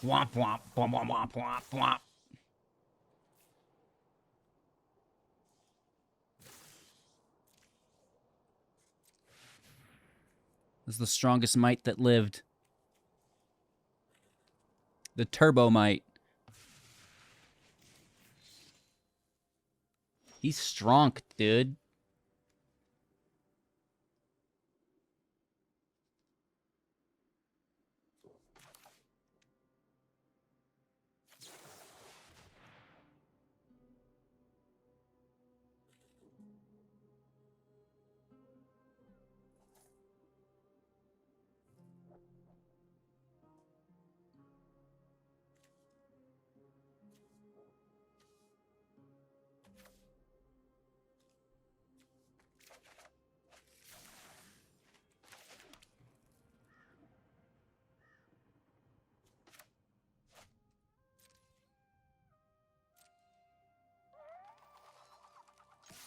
Womp womp womp womp womp womp womp. This is the strongest Mite that lived. The Turbo Mite. He's strong, dude.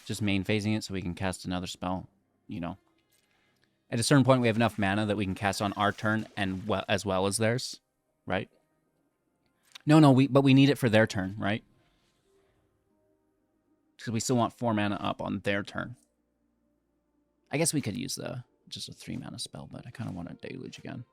Just main phasing it so we can cast another spell, you know. At a certain point, we have enough mana that we can cast on our turn and as well as theirs, right? No, but we need it for their turn, right? Because we still want 4 mana up on their turn. I guess we could use just a 3 mana spell, but I kind of want a Deluge again.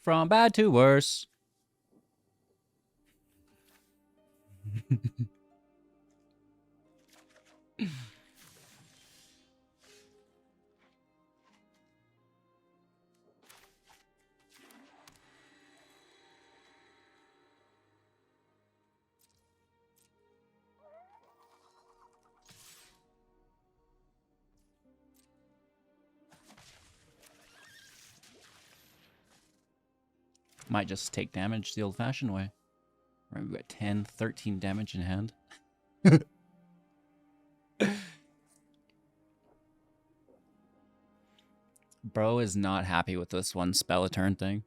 From bad to worse. Might just take damage the old-fashioned way. Right, we've got 10, 13 damage in hand. Bro is not happy with this one spell a turn thing.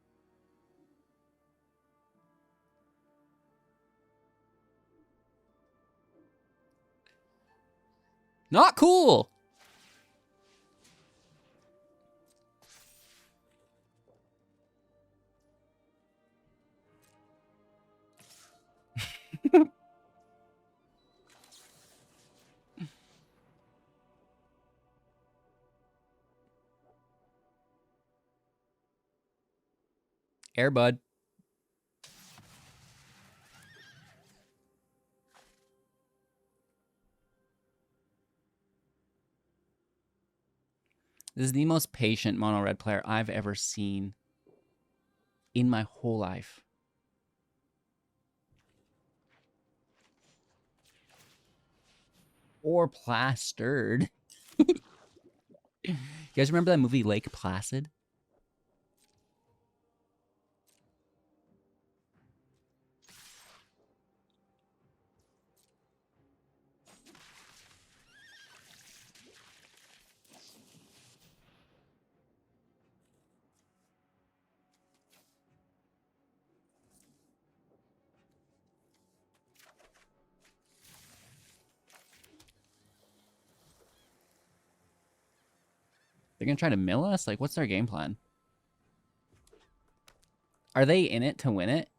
Not cool! Airbud. This is the most patient mono red player I've ever seen in my whole life. Or plastered. You guys remember that movie Lake Placid? They're gonna try to mill us? Like, what's their game plan? Are they in it to win it?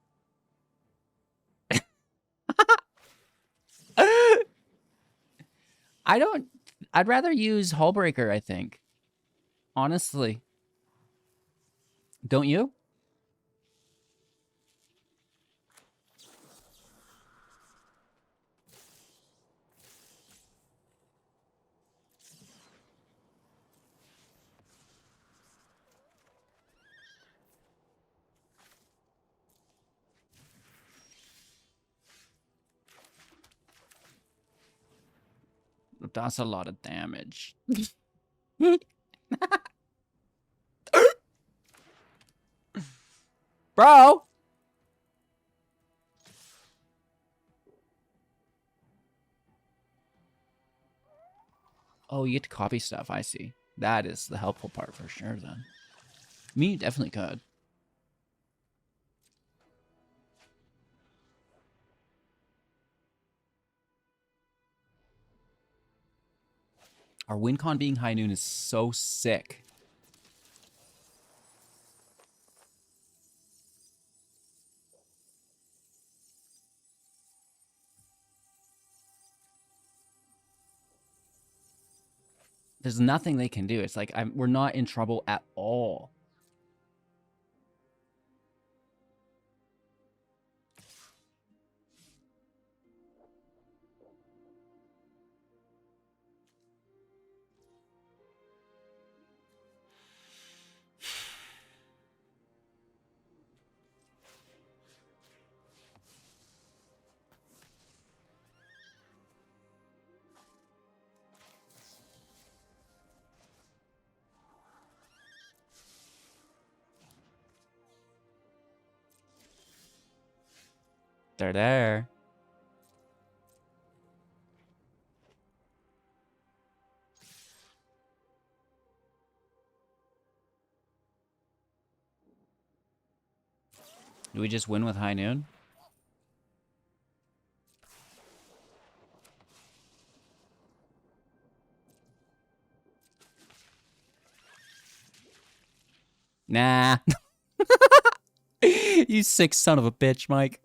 I'd rather use Hullbreaker, I think. Honestly. Don't you? That's a lot of damage. Bro! Oh, you get to copy stuff. I see. That is the helpful part for sure, then. Me, definitely could. Our win con being high noon is so sick. There's nothing they can do. It's like we're not in trouble at all. They're there. Do we just win with high noon? Nah. You sick son of a bitch, Mike.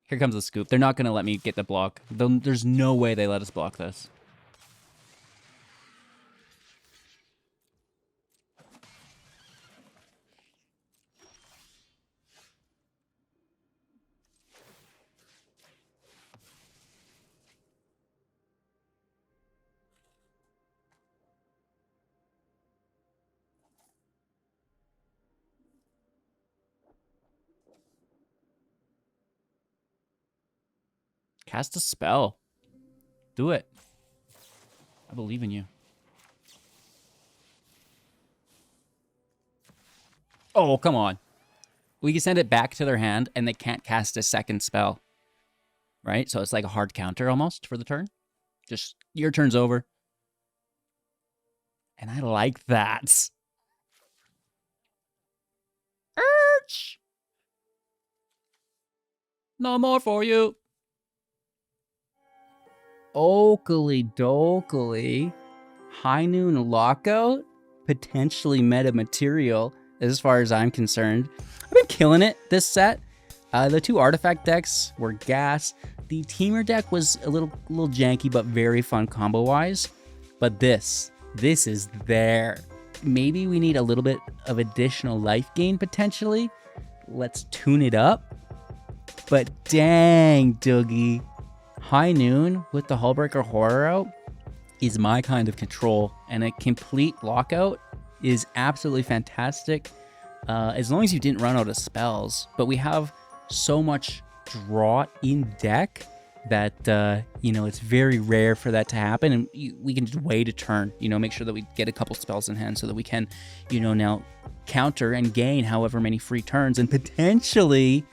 Here comes the scoop. They're not going to let me get the block. There's no way they let us block this. Cast a spell. Do it. I believe in you. Oh, come on. We can send it back to their hand, and they can't cast a second spell. Right? So it's like a hard counter almost for the turn. Just, your turn's over. And I like that. Urge! No more for you. Oakley dokely. High Noon Lockout? Potentially meta material, as far as I'm concerned. I've been killing it this set. The 2 artifact decks were gas. The teamer deck was a little janky, but very fun combo-wise. But this is there. Maybe we need a little bit of additional life gain, potentially. Let's tune it up. But dang, Dougie. High Noon with the Hullbreaker Horror out is my kind of control, and a complete lockout is absolutely fantastic, as long as you didn't run out of spells. But we have so much draw in deck that, you know, it's very rare for that to happen, and we can just wait a turn, you know, make sure that we get a couple spells in hand so that we can, you know, now counter and gain however many free turns and potentially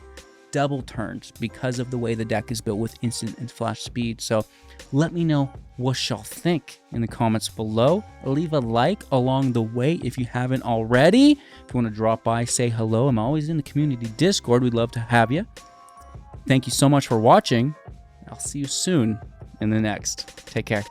double turns because of the way the deck is built with instant and flash speed. So let me know what y'all think in the comments below. Leave a like along the way if you haven't already. If you want to drop by, say hello. I'm always in the community Discord. We'd love to have you. Thank you so much for watching. I'll see you soon in the next. Take care.